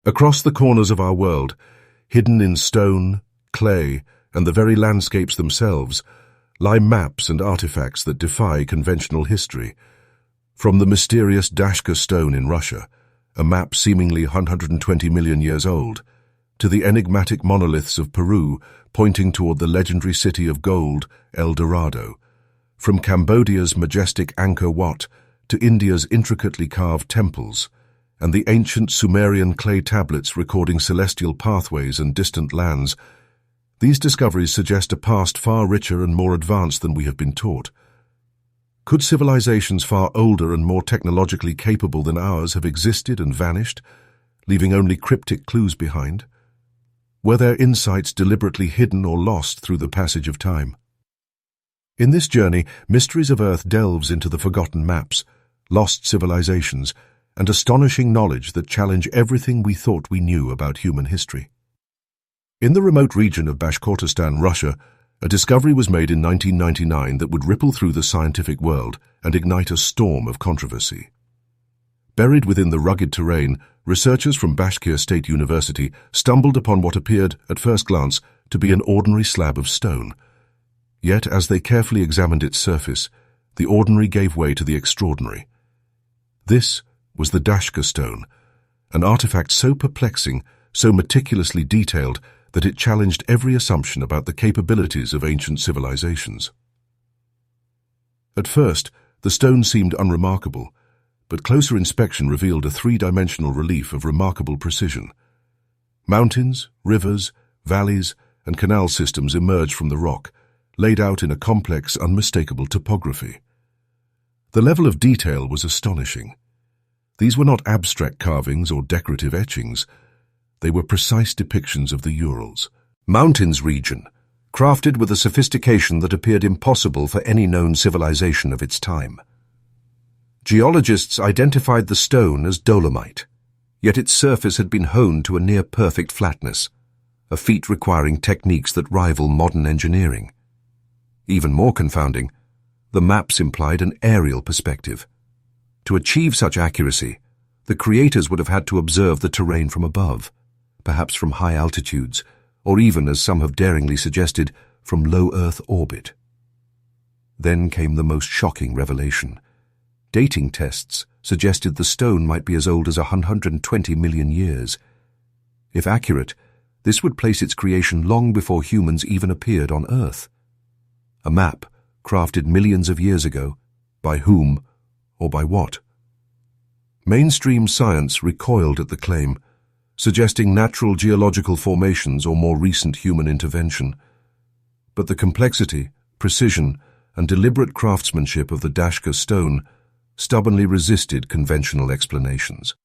Across the corners of our world, hidden in stone, clay, and the very landscapes themselves, lie maps and artifacts that defy conventional history. From the mysterious Dashka Stone in Russia, a map seemingly 120 million years old, to the enigmatic monoliths of Peru pointing toward the legendary city of gold, El Dorado. From Cambodia's majestic Ankor Wat to India's intricately carved temples, and the ancient Sumerian clay tablets recording celestial pathways and distant lands, these discoveries suggest a past far richer and more advanced than we have been taught. Could civilizations far older and more technologically capable than ours have existed and vanished, leaving only cryptic clues behind? Were their insights deliberately hidden or lost through the passage of time? In this journey, Mysteries of Earth delves into the forgotten maps, lost civilizations, and astonishing knowledge that challenge everything we thought we knew about human history. In the remote region of Bashkortostan, Russia, a discovery was made in 1999 that would ripple through the scientific world and ignite a storm of controversy. Buried within the rugged terrain, researchers from Bashkir State University stumbled upon what appeared, at first glance, to be an ordinary slab of stone. Yet, as they carefully examined its surface, the ordinary gave way to the extraordinary. This was the Dashka Stone, an artifact so perplexing, so meticulously detailed, that it challenged every assumption about the capabilities of ancient civilizations. At first, the stone seemed unremarkable, but closer inspection revealed a three-dimensional relief of remarkable precision. Mountains, rivers, valleys, and canal systems emerged from the rock, laid out in a complex, unmistakable topography. The level of detail was astonishing. These were not abstract carvings or decorative etchings. They were precise depictions of the Urals, mountains region, crafted with a sophistication that appeared impossible for any known civilization of its time. Geologists identified the stone as dolomite, yet its surface had been honed to a near-perfect flatness, a feat requiring techniques that rival modern engineering. Even more confounding, the maps implied an aerial perspective. To achieve such accuracy, the creators would have had to observe the terrain from above, perhaps from high altitudes, or even, as some have daringly suggested, from low Earth orbit. Then came the most shocking revelation. Dating tests suggested the stone might be as old as 120 million years. If accurate, this would place its creation long before humans even appeared on Earth. A map crafted millions of years ago, by whom or by what? Mainstream science recoiled at the claim, suggesting natural geological formations or more recent human intervention. But the complexity, precision, and deliberate craftsmanship of the Dashka Stone stubbornly resisted conventional explanations.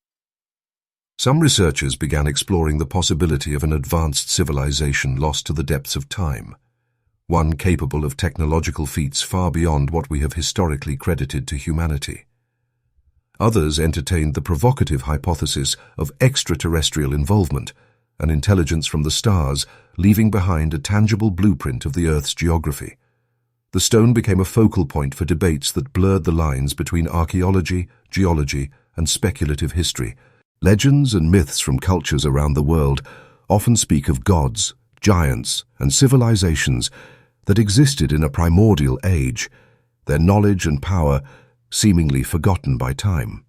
Some researchers began exploring the possibility of an advanced civilization lost to the depths of time, one capable of technological feats far beyond what we have historically credited to humanity. Others entertained the provocative hypothesis of extraterrestrial involvement, an intelligence from the stars leaving behind a tangible blueprint of the Earth's geography. The stone became a focal point for debates that blurred the lines between archaeology, geology, and speculative history. Legends and myths from cultures around the world often speak of gods, giants, and civilizations that existed in a primordial age, their knowledge and power seemingly forgotten by time.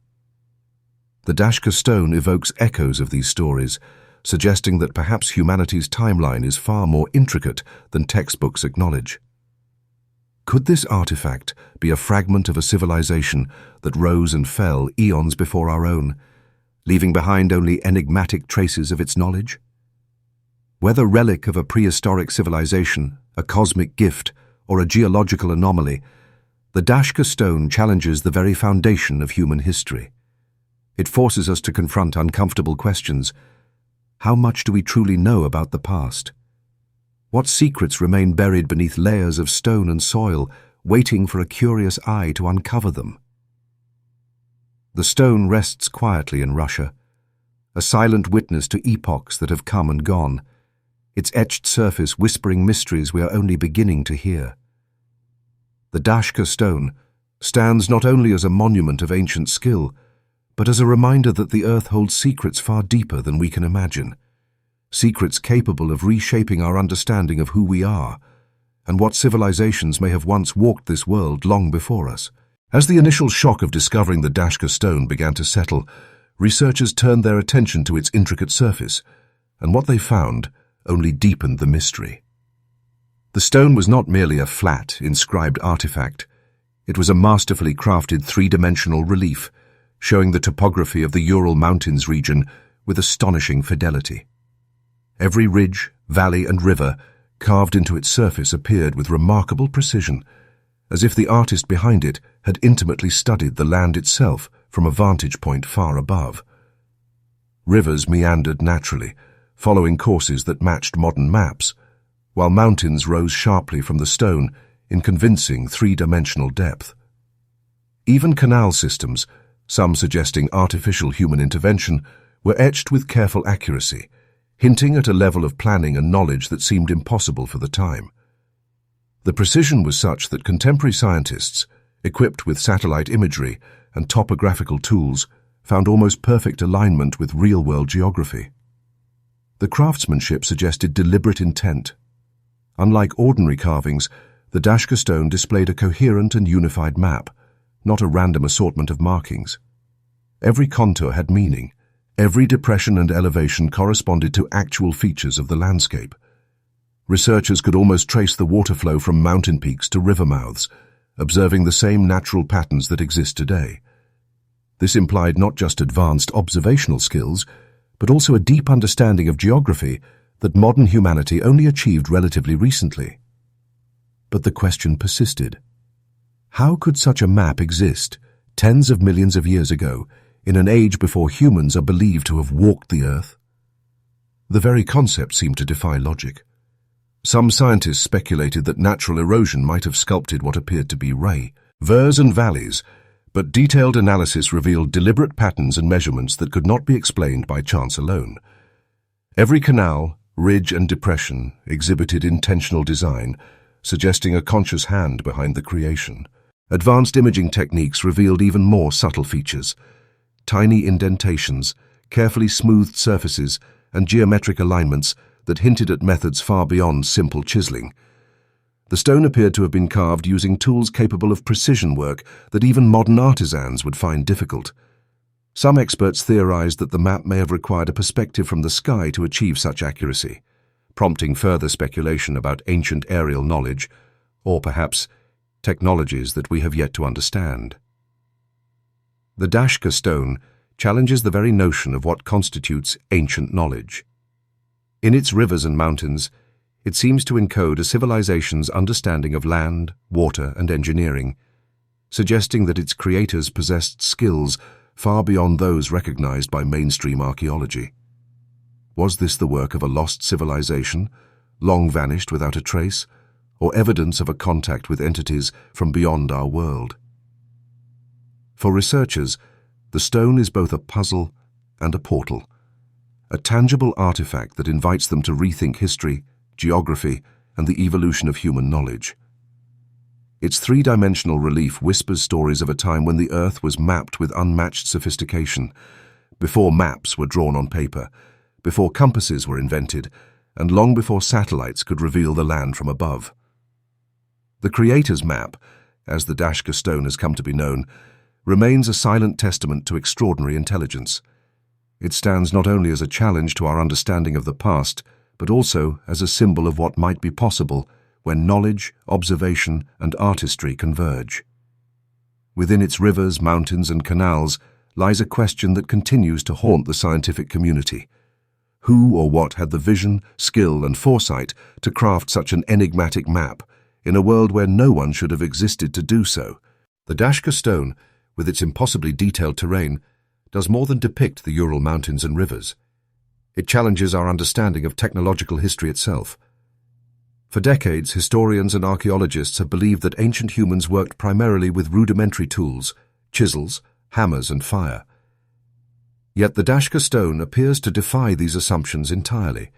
The Dashka Stone evokes echoes of these stories, suggesting that perhaps humanity's timeline is far more intricate than textbooks acknowledge. Could this artifact be a fragment of a civilization that rose and fell eons before our own, leaving behind only enigmatic traces of its knowledge? Whether relic of a prehistoric civilization, a cosmic gift, or a geological anomaly, the Dashka Stone challenges the very foundation of human history. It forces us to confront uncomfortable questions. How much do we truly know about the past? What secrets remain buried beneath layers of stone and soil, waiting for a curious eye to uncover them? The stone rests quietly in Russia, a silent witness to epochs that have come and gone, its etched surface whispering mysteries we are only beginning to hear. The Dashka Stone stands not only as a monument of ancient skill, but as a reminder that the Earth holds secrets far deeper than we can imagine. Secrets capable of reshaping our understanding of who we are, and what civilizations may have once walked this world long before us. As the initial shock of discovering the Dashka Stone began to settle, researchers turned their attention to its intricate surface, and what they found only deepened the mystery. The stone was not merely a flat, inscribed artifact. It was a masterfully crafted three-dimensional relief, showing the topography of the Ural Mountains region with astonishing fidelity. Every ridge, valley, and river carved into its surface appeared with remarkable precision, as if the artist behind it had intimately studied the land itself from a vantage point far above. Rivers meandered naturally, following courses that matched modern maps, while mountains rose sharply from the stone in convincing three-dimensional depth. Even canal systems, some suggesting artificial human intervention, were etched with careful accuracy, hinting at a level of planning and knowledge that seemed impossible for the time. The precision was such that contemporary scientists, equipped with satellite imagery and topographical tools, found almost perfect alignment with real-world geography. The craftsmanship suggested deliberate intent. Unlike ordinary carvings, the Dashka Stone displayed a coherent and unified map, not a random assortment of markings. Every contour had meaning. Every depression and elevation corresponded to actual features of the landscape. Researchers could almost trace the water flow from mountain peaks to river mouths, observing the same natural patterns that exist today. This implied not just advanced observational skills, but also a deep understanding of geography that modern humanity only achieved relatively recently. But the question persisted. How could such a map exist, tens of millions of years ago, in an age before humans are believed to have walked the Earth? The very concept seemed to defy logic. Some scientists speculated that natural erosion might have sculpted what appeared to be rivers and valleys, but detailed analysis revealed deliberate patterns and measurements that could not be explained by chance alone. Every canal, ridge, and depression exhibited intentional design, suggesting a conscious hand behind the creation. Advanced imaging techniques revealed even more subtle features: tiny indentations, carefully smoothed surfaces, and geometric alignments that hinted at methods far beyond simple chiseling. The stone appeared to have been carved using tools capable of precision work that even modern artisans would find difficult. Some experts theorized that the map may have required a perspective from the sky to achieve such accuracy, prompting further speculation about ancient aerial knowledge, or perhaps technologies that we have yet to understand. The Dashka Stone challenges the very notion of what constitutes ancient knowledge. In its rivers and mountains, it seems to encode a civilization's understanding of land, water, and engineering, suggesting that its creators possessed skills far beyond those recognized by mainstream archaeology. Was this the work of a lost civilization, long vanished without a trace, or evidence of a contact with entities from beyond our world? For researchers, the stone is both a puzzle and a portal, a tangible artifact that invites them to rethink history, geography, and the evolution of human knowledge. Its three-dimensional relief whispers stories of a time when the Earth was mapped with unmatched sophistication, before maps were drawn on paper, before compasses were invented, and long before satellites could reveal the land from above. The Creator's map, as the Dashka Stone has come to be known, remains a silent testament to extraordinary intelligence. It stands not only as a challenge to our understanding of the past, but also as a symbol of what might be possible when knowledge, observation, and artistry converge. Within its rivers, mountains, and canals lies a question that continues to haunt the scientific community. Who or what had the vision, skill, and foresight to craft such an enigmatic map in a world where no one should have existed to do so? The Dashka Stone, with its impossibly detailed terrain, does more than depict the Ural Mountains and rivers. It challenges our understanding of technological history itself. For decades, historians and archaeologists have believed that ancient humans worked primarily with rudimentary tools, chisels, hammers, and fire. Yet the Dashka Stone appears to defy these assumptions entirely.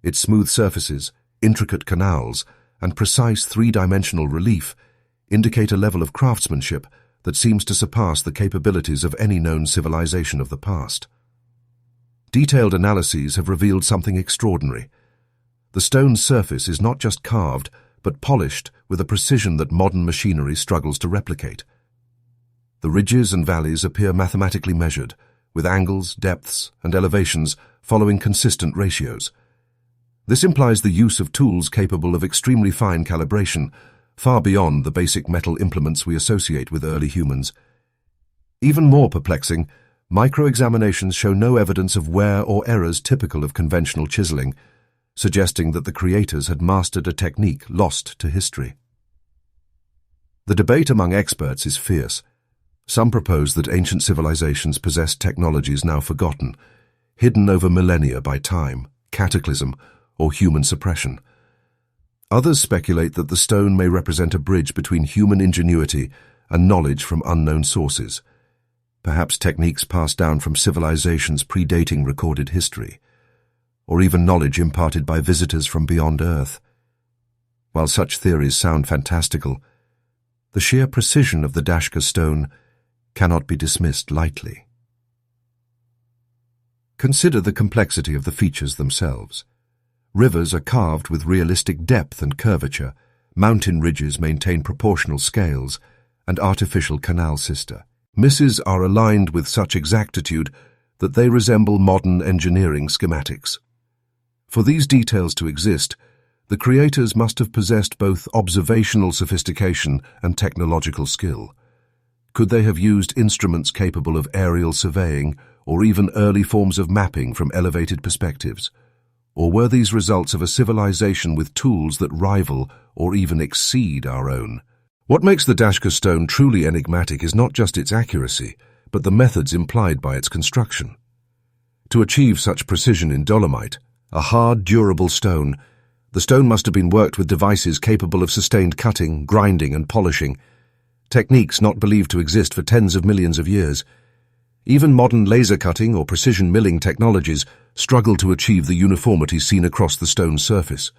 Its smooth surfaces, intricate canals, and precise three-dimensional relief indicate a level of craftsmanship that seems to surpass the capabilities of any known civilization of the past. Detailed analyses have revealed something extraordinary. The stone's surface is not just carved, but polished with a precision that modern machinery struggles to replicate. The ridges and valleys appear mathematically measured, with angles, depths, and elevations following consistent ratios. This implies the use of tools capable of extremely fine calibration, far beyond the basic metal implements we associate with early humans. Even more perplexing, micro-examinations show no evidence of wear or errors typical of conventional chiseling, suggesting that the creators had mastered a technique lost to history. The debate among experts is fierce. Some propose that ancient civilizations possessed technologies now forgotten, hidden over millennia by time, cataclysm, or human suppression. Others speculate that the stone may represent a bridge between human ingenuity and knowledge from unknown sources, perhaps techniques passed down from civilizations predating recorded history, or even knowledge imparted by visitors from beyond Earth. While such theories sound fantastical, the sheer precision of the Dashka stone cannot be dismissed lightly. Consider the complexity of the features themselves. Rivers are carved with realistic depth and curvature, mountain ridges maintain proportional scales, and artificial canal misses are aligned with such exactitude that they resemble modern engineering schematics. For these details to exist, the creators must have possessed both observational sophistication and technological skill. Could they have used instruments capable of aerial surveying or even early forms of mapping from elevated perspectives? Or were these results of a civilization with tools that rival or even exceed our own? What makes the Dashka stone truly enigmatic is not just its accuracy, but the methods implied by its construction. To achieve such precision in dolomite, a hard, durable stone, the stone must have been worked with devices capable of sustained cutting, grinding, and polishing, techniques not believed to exist for tens of millions of years. Even modern laser cutting or precision milling technologies struggle to achieve the uniformity seen across the stone's surface.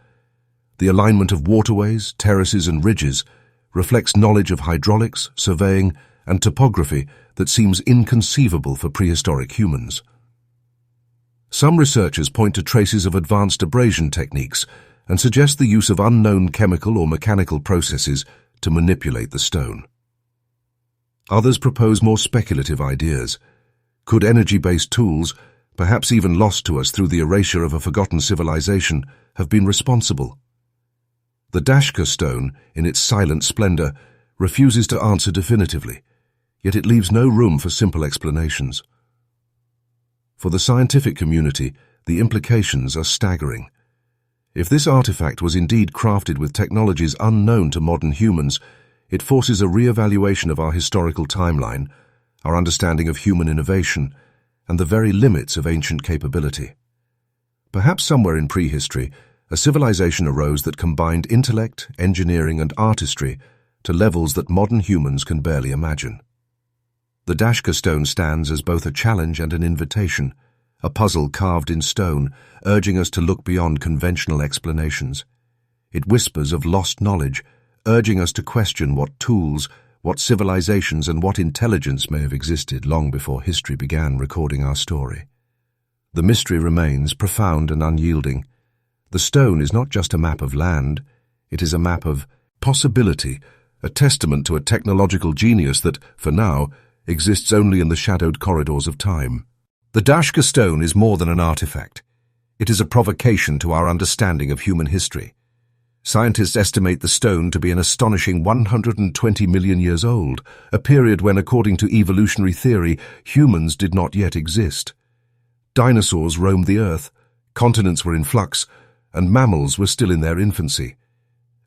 The alignment of waterways, terraces, and ridges reflects knowledge of hydraulics, surveying, and topography that seems inconceivable for prehistoric humans. Some researchers point to traces of advanced abrasion techniques and suggest the use of unknown chemical or mechanical processes to manipulate the stone. Others propose more speculative ideas. Could energy-based tools, perhaps even lost to us through the erasure of a forgotten civilization, have been responsible? The Dashka stone, in its silent splendor, refuses to answer definitively, yet it leaves no room for simple explanations. For the scientific community, the implications are staggering. If this artifact was indeed crafted with technologies unknown to modern humans, it forces a re-evaluation of our historical timeline, our understanding of human innovation, and the very limits of ancient capability. Perhaps somewhere in prehistory, a civilization arose that combined intellect, engineering, and artistry to levels that modern humans can barely imagine. The Dashka stone stands as both a challenge and an invitation, a puzzle carved in stone, urging us to look beyond conventional explanations. It whispers of lost knowledge, urging us to question what tools, what civilizations, and what intelligence may have existed long before history began recording our story. The mystery remains profound and unyielding. The stone is not just a map of land, it is a map of possibility, a testament to a technological genius that, for now, exists only in the shadowed corridors of time. The Dashka stone is more than an artifact. It is a provocation to our understanding of human history. Scientists estimate the stone to be an astonishing 120 million years old, a period when, according to evolutionary theory, humans did not yet exist. Dinosaurs roamed the earth, continents were in flux, and mammals were still in their infancy.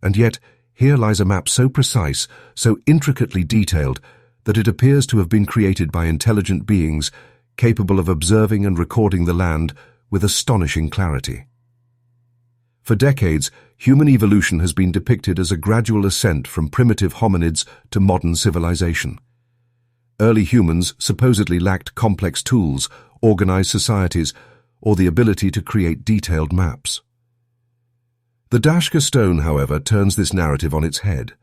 And yet, here lies a map so precise, so intricately detailed, that it appears to have been created by intelligent beings capable of observing and recording the land with astonishing clarity. For decades, human evolution has been depicted as a gradual ascent from primitive hominids to modern civilization. Early humans supposedly lacked complex tools, organized societies, or the ability to create detailed maps. The Dashka stone, however, turns this narrative on its head.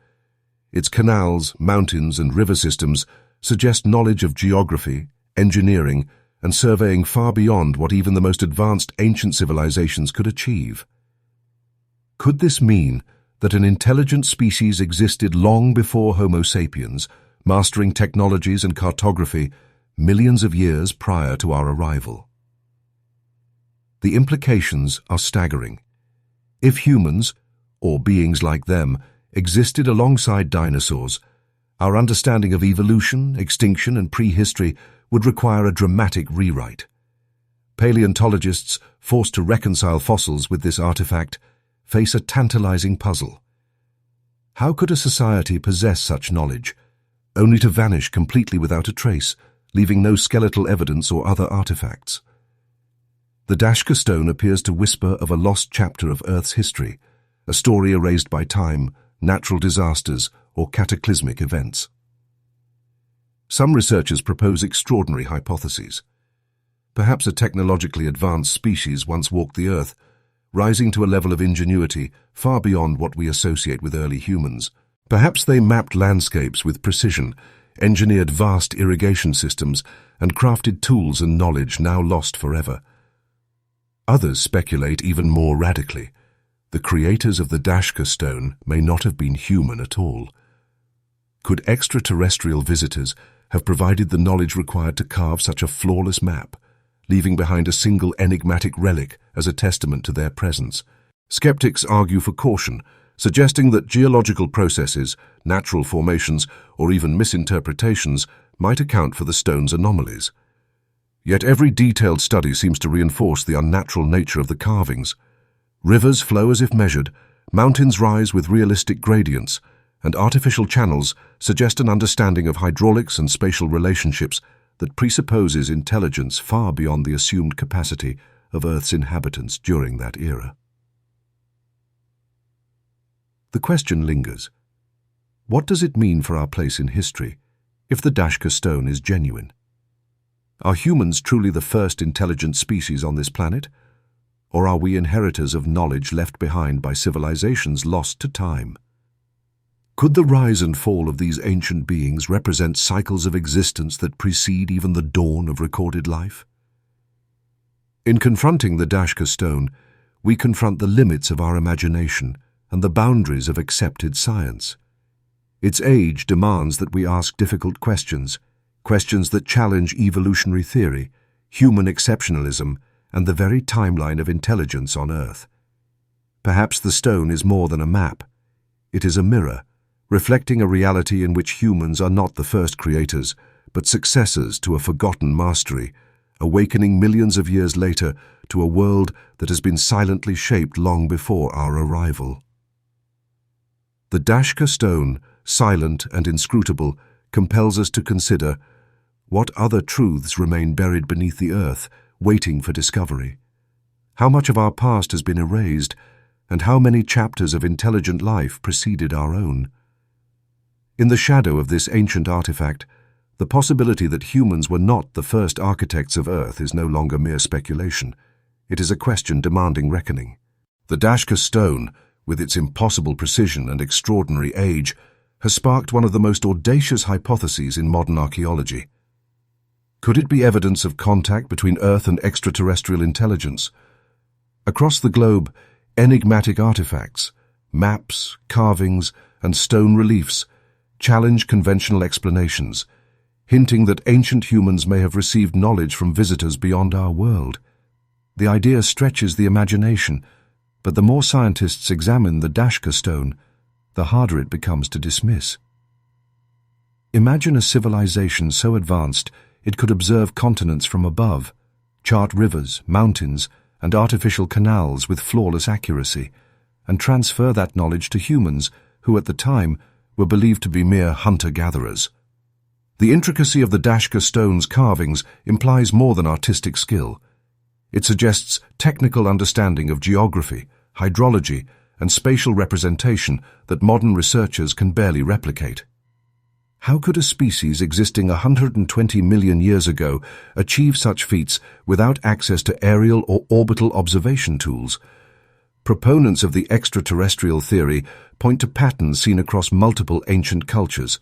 Its canals, mountains, and river systems suggest knowledge of geography, engineering, and surveying far beyond what even the most advanced ancient civilizations could achieve. Could this mean that an intelligent species existed long before Homo sapiens, mastering technologies and cartography millions of years prior to our arrival? The implications are staggering. If humans, or beings like them, existed alongside dinosaurs, our understanding of evolution, extinction, and prehistory would require a dramatic rewrite. Paleontologists, forced to reconcile fossils with this artifact, face a tantalizing puzzle. How could a society possess such knowledge, only to vanish completely without a trace, leaving no skeletal evidence or other artifacts? The Dashka Stone appears to whisper of a lost chapter of Earth's history, a story erased by time, natural disasters, or cataclysmic events. Some researchers propose extraordinary hypotheses. Perhaps a technologically advanced species once walked the Earth, rising to a level of ingenuity far beyond what we associate with early humans. Perhaps they mapped landscapes with precision, engineered vast irrigation systems, and crafted tools and knowledge now lost forever. Others speculate even more radically. The creators of the Dashka Stone may not have been human at all. Could extraterrestrial visitors have provided the knowledge required to carve such a flawless map, leaving behind a single enigmatic relic as a testament to their presence? Skeptics argue for caution, suggesting that geological processes, natural formations, or even misinterpretations might account for the stone's anomalies. Yet every detailed study seems to reinforce the unnatural nature of the carvings. Rivers flow as if measured, mountains rise with realistic gradients, and artificial channels suggest an understanding of hydraulics and spatial relationships that presupposes intelligence far beyond the assumed capacity of Earth's inhabitants during that era. The question lingers. What does it mean for our place in history if the Dashka Stone is genuine? Are humans truly the first intelligent species on this planet? Or are we inheritors of knowledge left behind by civilizations lost to time? Could the rise and fall of these ancient beings represent cycles of existence that precede even the dawn of recorded life? In confronting the Dashka Stone, we confront the limits of our imagination and the boundaries of accepted science. Its age demands that we ask difficult questions, questions that challenge evolutionary theory, human exceptionalism, and the very timeline of intelligence on Earth. Perhaps the stone is more than a map. It is a mirror, reflecting a reality in which humans are not the first creators, but successors to a forgotten mastery, awakening millions of years later to a world that has been silently shaped long before our arrival. The Dashka Stone, silent and inscrutable, compels us to consider what other truths remain buried beneath the earth, waiting for discovery. How much of our past has been erased, and how many chapters of intelligent life preceded our own? In the shadow of this ancient artifact, the possibility that humans were not the first architects of Earth is no longer mere speculation. It is a question demanding reckoning. The Dashka Stone, with its impossible precision and extraordinary age, has sparked one of the most audacious hypotheses in modern archaeology. Could it be evidence of contact between Earth and extraterrestrial intelligence? Across the globe, enigmatic artifacts, maps, carvings, and stone reliefs challenge conventional explanations, hinting that ancient humans may have received knowledge from visitors beyond our world. The idea stretches the imagination, but the more scientists examine the Dashka Stone, the harder it becomes to dismiss. Imagine a civilization so advanced it could observe continents from above, chart rivers, mountains, and artificial canals with flawless accuracy, and transfer that knowledge to humans who at the time were believed to be mere hunter-gatherers. The intricacy of the Dashka Stone's carvings implies more than artistic skill. It suggests technical understanding of geography, hydrology, and spatial representation that modern researchers can barely replicate. How could a species existing 120 million years ago achieve such feats without access to aerial or orbital observation tools? Proponents of the extraterrestrial theory point to patterns seen across multiple ancient cultures,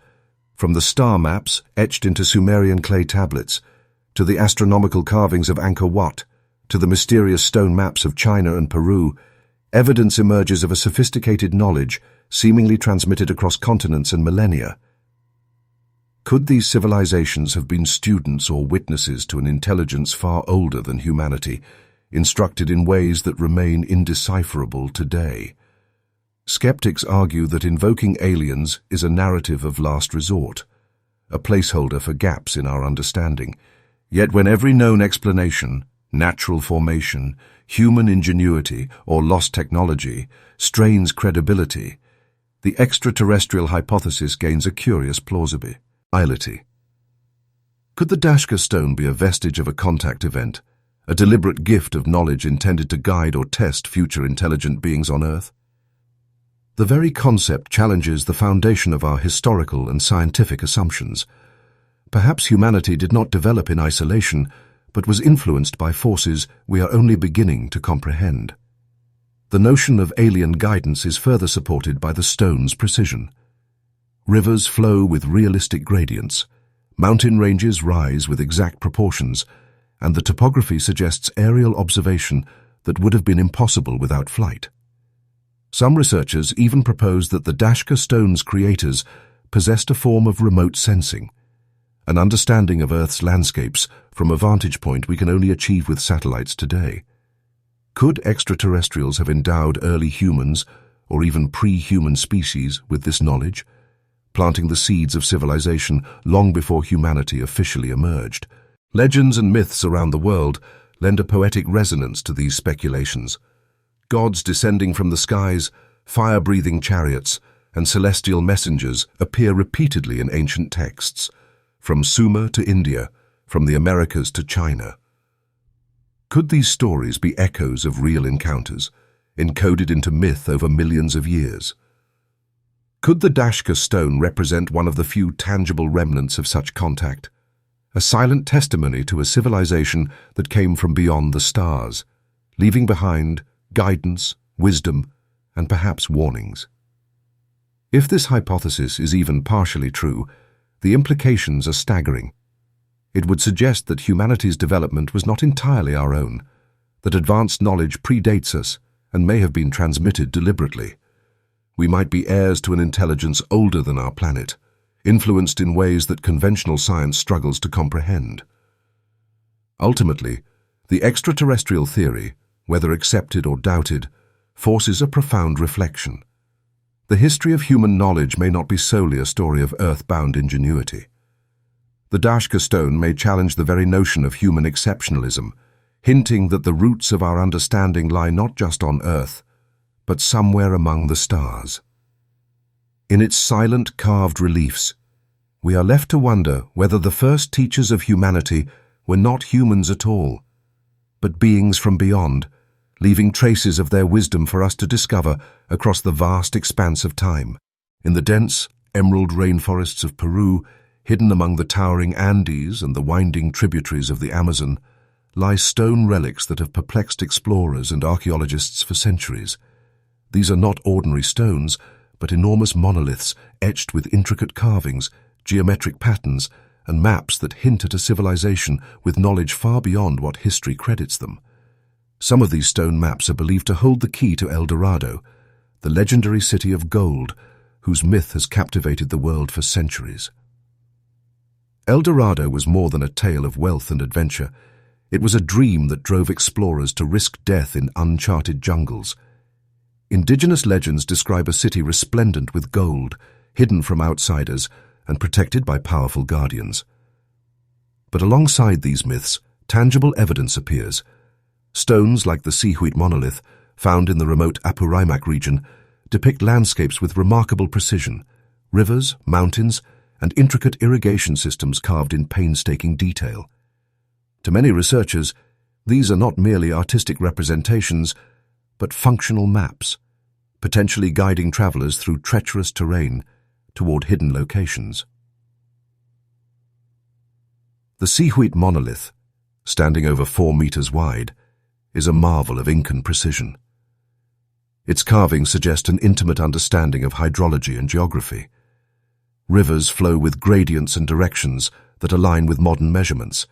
from the star maps etched into Sumerian clay tablets, to the astronomical carvings of Ankor Wat, to the mysterious stone maps of China and Peru. Evidence emerges of a sophisticated knowledge seemingly transmitted across continents and millennia. Could these civilizations have been students or witnesses to an intelligence far older than humanity, instructed in ways that remain indecipherable today? Skeptics argue that invoking aliens is a narrative of last resort, a placeholder for gaps in our understanding. Yet when every known explanation, natural formation, human ingenuity, or lost technology strains credibility, the extraterrestrial hypothesis gains a curious plausibility. Could the Dashka Stone be a vestige of a contact event, a deliberate gift of knowledge intended to guide or test future intelligent beings on Earth? The very concept challenges the foundation of our historical and scientific assumptions. Perhaps humanity did not develop in isolation, but was influenced by forces we are only beginning to comprehend. The notion of alien guidance is further supported by the stone's precision. Rivers flow with realistic gradients, mountain ranges rise with exact proportions, and the topography suggests aerial observation that would have been impossible without flight. Some researchers even propose that the Dashka Stone's creators possessed a form of remote sensing, an understanding of Earth's landscapes from a vantage point we can only achieve with satellites today. Could extraterrestrials have endowed early humans, or even pre-human species, with this knowledge, planting the seeds of civilization long before humanity officially emerged? Legends and myths around the world lend a poetic resonance to these speculations. Gods descending from the skies, fire-breathing chariots, and celestial messengers appear repeatedly in ancient texts, from Sumer to India, from the Americas to China. Could these stories be echoes of real encounters, encoded into myth over millions of years? Could the Dashka Stone represent one of the few tangible remnants of such contact, a silent testimony to a civilization that came from beyond the stars, leaving behind guidance, wisdom, and perhaps warnings? If this hypothesis is even partially true, the implications are staggering. It would suggest that humanity's development was not entirely our own, that advanced knowledge predates us and may have been transmitted deliberately. We might be heirs to an intelligence older than our planet, influenced in ways that conventional science struggles to comprehend. Ultimately, the extraterrestrial theory, whether accepted or doubted, forces a profound reflection. The history of human knowledge may not be solely a story of earthbound ingenuity. The Dashka Stone may challenge the very notion of human exceptionalism, hinting that the roots of our understanding lie not just on Earth, but somewhere among the stars. In its silent carved reliefs, we are left to wonder whether the first teachers of humanity were not humans at all, but beings from beyond, leaving traces of their wisdom for us to discover across the vast expanse of time. In the dense, emerald rainforests of Peru, hidden among the towering Andes and the winding tributaries of the Amazon, lie stone relics that have perplexed explorers and archaeologists for centuries. These are not ordinary stones, but enormous monoliths etched with intricate carvings, geometric patterns, and maps that hint at a civilization with knowledge far beyond what history credits them. Some of these stone maps are believed to hold the key to El Dorado, the legendary city of gold, whose myth has captivated the world for centuries. El Dorado was more than a tale of wealth and adventure. It was a dream that drove explorers to risk death in uncharted jungles. Indigenous legends describe a city resplendent with gold, hidden from outsiders and protected by powerful guardians. But alongside these myths, tangible evidence appears. Stones like the Sihuit monolith, found in the remote Apurimac region, depict landscapes with remarkable precision, rivers, mountains, and intricate irrigation systems carved in painstaking detail. To many researchers, these are not merely artistic representations, but functional maps, potentially guiding travelers through treacherous terrain toward hidden locations. The Sihuit monolith, standing over 4 meters wide, is a marvel of Incan precision. Its carvings suggest an intimate understanding of hydrology and geography. Rivers flow with gradients and directions that align with modern measurements,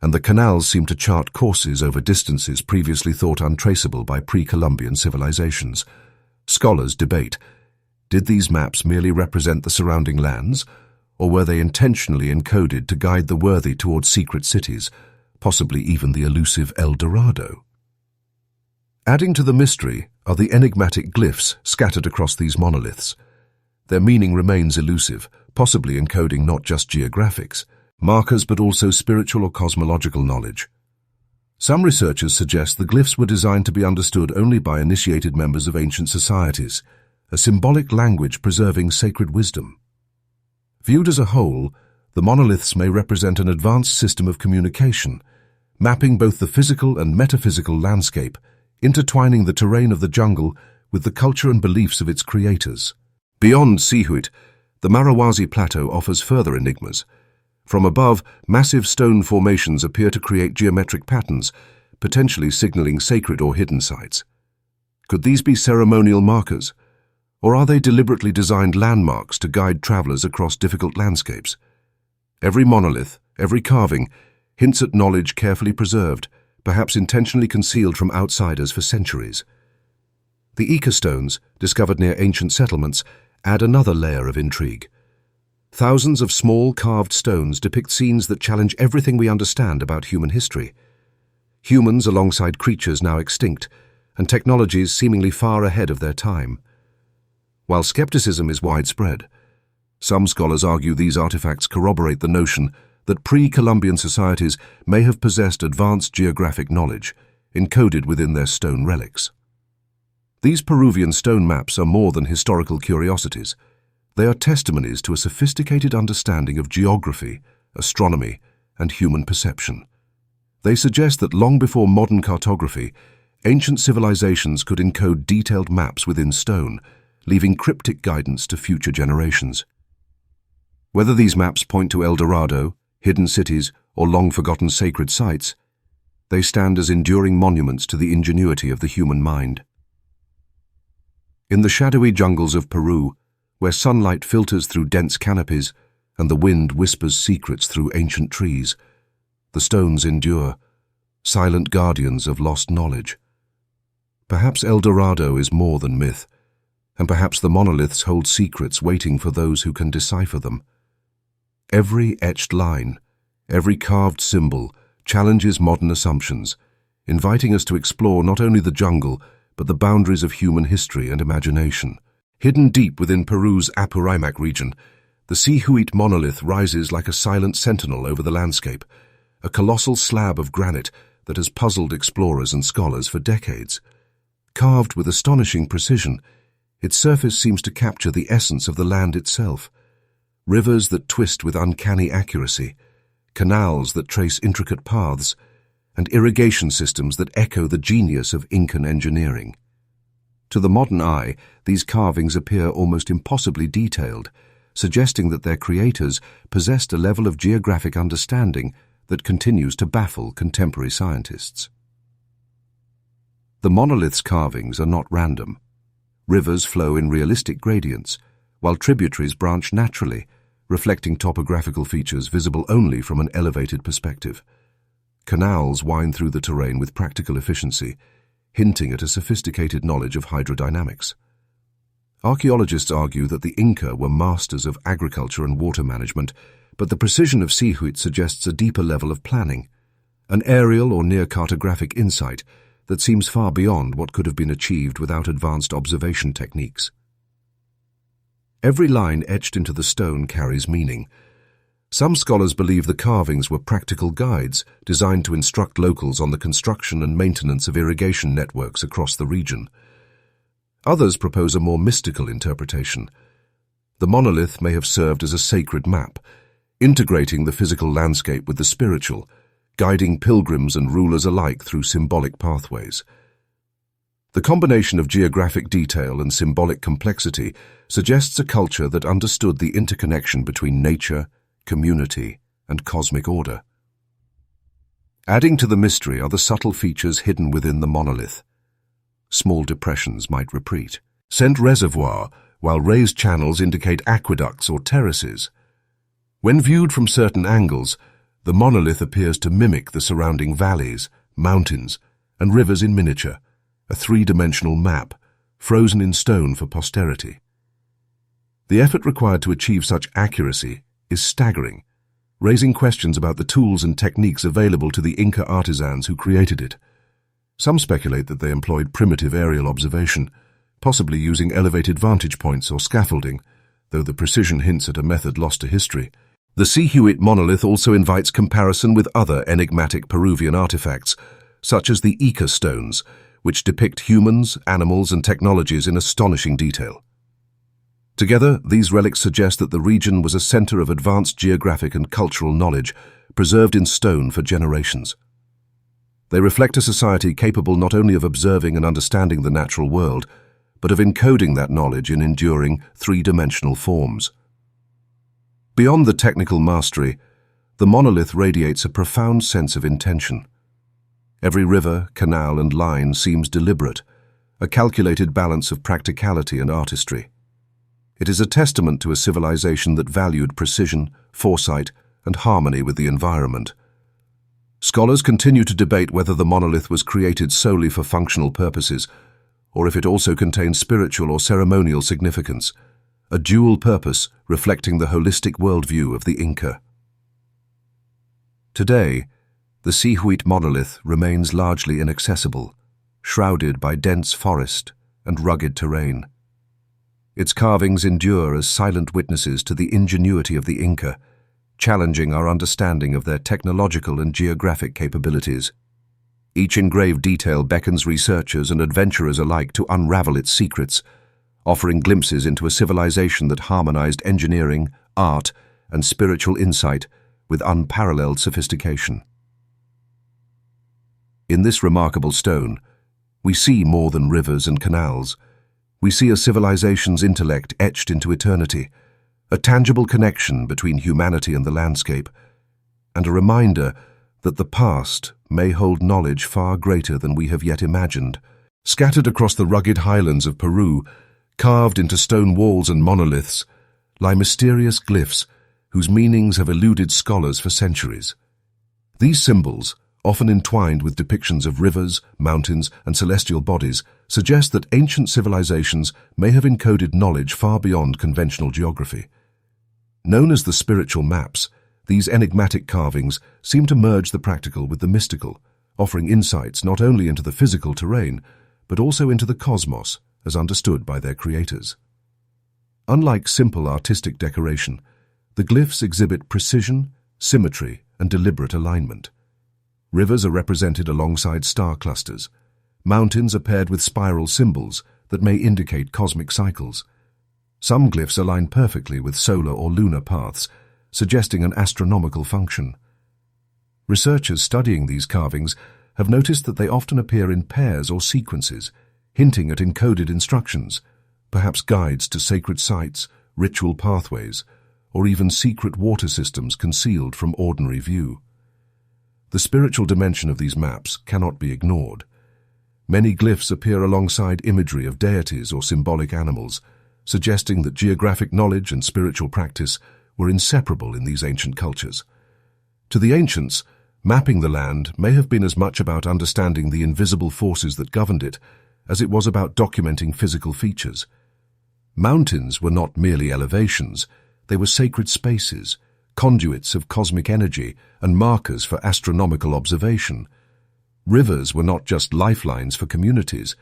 and the canals seem to chart courses over distances previously thought untraceable by pre-Columbian civilizations. Scholars debate, did these maps merely represent the surrounding lands, or were they intentionally encoded to guide the worthy towards secret cities, possibly even the elusive El Dorado? Adding to the mystery are the enigmatic glyphs scattered across these monoliths. Their meaning remains elusive, possibly encoding not just geographics, markers but also spiritual or cosmological knowledge. Some researchers suggest the glyphs were designed to be understood only by initiated members of ancient societies, a symbolic language preserving sacred wisdom. Viewed as a whole, the monoliths may represent an advanced system of communication, mapping both the physical and metaphysical landscape, intertwining the terrain of the jungle with the culture and beliefs of its creators. Beyond Sihuit, the Marawazi Plateau offers further enigmas. From above, massive stone formations appear to create geometric patterns, potentially signaling sacred or hidden sites. Could these be ceremonial markers? Or are they deliberately designed landmarks to guide travelers across difficult landscapes? Every monolith, every carving, hints at knowledge carefully preserved, perhaps intentionally concealed from outsiders for centuries. The Eka stones, discovered near ancient settlements, add another layer of intrigue. Thousands of small carved stones depict scenes that challenge everything we understand about human history. Humans alongside creatures now extinct, and technologies seemingly far ahead of their time. While skepticism is widespread, some scholars argue these artifacts corroborate the notion that pre-Columbian societies may have possessed advanced geographic knowledge, encoded within their stone relics. These Peruvian stone maps are more than historical curiosities. They are testimonies to a sophisticated understanding of geography, astronomy, and human perception. They suggest that long before modern cartography, ancient civilizations could encode detailed maps within stone, leaving cryptic guidance to future generations. Whether these maps point to El Dorado, hidden cities, or long-forgotten sacred sites, they stand as enduring monuments to the ingenuity of the human mind. In the shadowy jungles of Peru, where sunlight filters through dense canopies and the wind whispers secrets through ancient trees, the stones endure, silent guardians of lost knowledge. Perhaps El Dorado is more than myth, and perhaps the monoliths hold secrets waiting for those who can decipher them. Every etched line, every carved symbol challenges modern assumptions, inviting us to explore not only the jungle, but the boundaries of human history and imagination. Hidden deep within Peru's Apurimac region, the Sihuit monolith rises like a silent sentinel over the landscape, a colossal slab of granite that has puzzled explorers and scholars for decades. Carved with astonishing precision, its surface seems to capture the essence of the land itself. Rivers that twist with uncanny accuracy, canals that trace intricate paths, and irrigation systems that echo the genius of Incan engineering. To the modern eye, these carvings appear almost impossibly detailed, suggesting that their creators possessed a level of geographic understanding that continues to baffle contemporary scientists. The monolith's carvings are not random. Rivers flow in realistic gradients, while tributaries branch naturally, reflecting topographical features visible only from an elevated perspective. Canals wind through the terrain with practical efficiency, hinting at a sophisticated knowledge of hydrodynamics. Archaeologists argue that the Inca were masters of agriculture and water management, but the precision of Sihuit suggests a deeper level of planning, an aerial or near-cartographic insight that seems far beyond what could have been achieved without advanced observation techniques. Every line etched into the stone carries meaning. Some scholars believe the carvings were practical guides designed to instruct locals on the construction and maintenance of irrigation networks across the region. Others propose a more mystical interpretation. The monolith may have served as a sacred map, integrating the physical landscape with the spiritual, guiding pilgrims and rulers alike through symbolic pathways. The combination of geographic detail and symbolic complexity suggests a culture that understood the interconnection between nature, community, and cosmic order. Adding to the mystery are the subtle features hidden within the monolith. Small depressions might repeat. Scent reservoir, while raised channels indicate aqueducts or terraces. When viewed from certain angles, the monolith appears to mimic the surrounding valleys, mountains, and rivers in miniature, a three-dimensional map, frozen in stone for posterity. The effort required to achieve such accuracy is staggering, raising questions about the tools and techniques available to the Inca artisans who created it. Some speculate that they employed primitive aerial observation, possibly using elevated vantage points or scaffolding, though the precision hints at a method lost to history. The Sihuit monolith also invites comparison with other enigmatic Peruvian artifacts, such as the Ica stones, which depict humans, animals, and technologies in astonishing detail. Together, these relics suggest that the region was a center of advanced geographic and cultural knowledge, preserved in stone for generations. They reflect a society capable not only of observing and understanding the natural world, but of encoding that knowledge in enduring three-dimensional forms. Beyond the technical mastery, the monolith radiates a profound sense of intention. Every river, canal, and line seems deliberate, a calculated balance of practicality and artistry. It is a testament to a civilization that valued precision, foresight, and harmony with the environment. Scholars continue to debate whether the monolith was created solely for functional purposes, or if it also contains spiritual or ceremonial significance, a dual purpose reflecting the holistic worldview of the Inca. Today, the Sihuit monolith remains largely inaccessible, shrouded by dense forest and rugged terrain. Its carvings endure as silent witnesses to the ingenuity of the Inca, challenging our understanding of their technological and geographic capabilities. Each engraved detail beckons researchers and adventurers alike to unravel its secrets, offering glimpses into a civilization that harmonized engineering, art, and spiritual insight with unparalleled sophistication. In this remarkable stone, we see more than rivers and canals. We see a civilization's intellect etched into eternity, a tangible connection between humanity and the landscape, and a reminder that the past may hold knowledge far greater than we have yet imagined. Scattered across the rugged highlands of Peru, carved into stone walls and monoliths, lie mysterious glyphs whose meanings have eluded scholars for centuries. These symbols, often entwined with depictions of rivers, mountains, and celestial bodies, suggest that ancient civilizations may have encoded knowledge far beyond conventional geography. Known as the spiritual maps, these enigmatic carvings seem to merge the practical with the mystical, offering insights not only into the physical terrain, but also into the cosmos as understood by their creators. Unlike simple artistic decoration, the glyphs exhibit precision, symmetry, and deliberate alignment. Rivers are represented alongside star clusters. Mountains are paired with spiral symbols that may indicate cosmic cycles. Some glyphs align perfectly with solar or lunar paths, suggesting an astronomical function. Researchers studying these carvings have noticed that they often appear in pairs or sequences, hinting at encoded instructions, perhaps guides to sacred sites, ritual pathways, or even secret water systems concealed from ordinary view. The spiritual dimension of these maps cannot be ignored. Many glyphs appear alongside imagery of deities or symbolic animals, suggesting that geographic knowledge and spiritual practice were inseparable in these ancient cultures. To the ancients, mapping the land may have been as much about understanding the invisible forces that governed it as it was about documenting physical features. Mountains were not merely elevations, they were sacred spaces, conduits of cosmic energy and markers for astronomical observation. Rivers were not just lifelines for communities,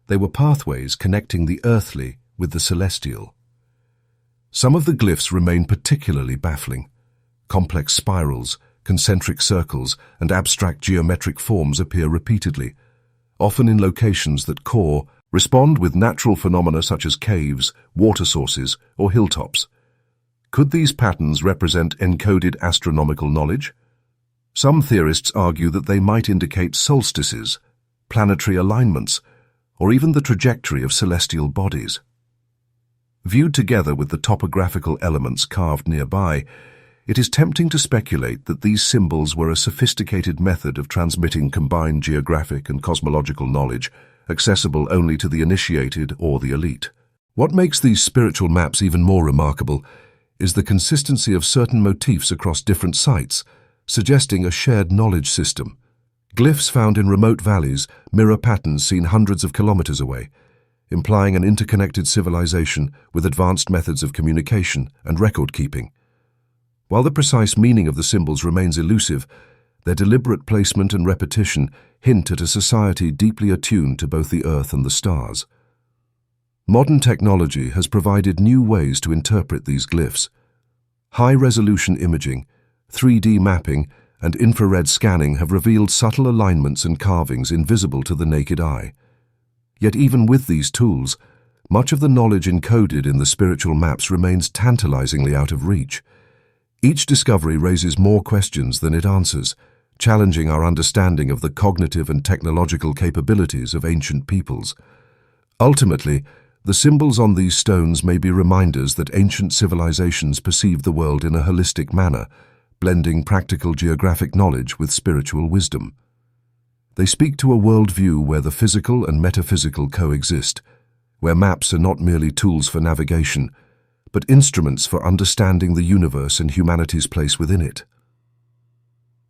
they were pathways connecting the earthly with the celestial. Some of the glyphs remain particularly baffling. Complex spirals, concentric circles, and abstract geometric forms appear repeatedly, often in locations that correspond with natural phenomena such as caves, water sources, or hilltops. Could these patterns represent encoded astronomical knowledge? Some theorists argue that they might indicate solstices, planetary alignments, or even the trajectory of celestial bodies. Viewed together with the topographical elements carved nearby, it is tempting to speculate that these symbols were a sophisticated method of transmitting combined geographic and cosmological knowledge accessible only to the initiated or the elite. What makes these spiritual maps even more remarkable is the consistency of certain motifs across different sites, suggesting a shared knowledge system. Glyphs found in remote valleys mirror patterns seen hundreds of kilometers away, implying an interconnected civilization with advanced methods of communication and record-keeping. While the precise meaning of the symbols remains elusive, their deliberate placement and repetition hint at a society deeply attuned to both the Earth and the stars. Modern technology has provided new ways to interpret these glyphs. High-resolution imaging, 3D mapping, and infrared scanning have revealed subtle alignments and carvings invisible to the naked eye. Yet even with these tools, much of the knowledge encoded in the spiritual maps remains tantalizingly out of reach. Each discovery raises more questions than it answers, challenging our understanding of the cognitive and technological capabilities of ancient peoples. Ultimately, the symbols on these stones may be reminders that ancient civilizations perceived the world in a holistic manner, blending practical geographic knowledge with spiritual wisdom. They speak to a worldview where the physical and metaphysical coexist, where maps are not merely tools for navigation, but instruments for understanding the universe and humanity's place within it.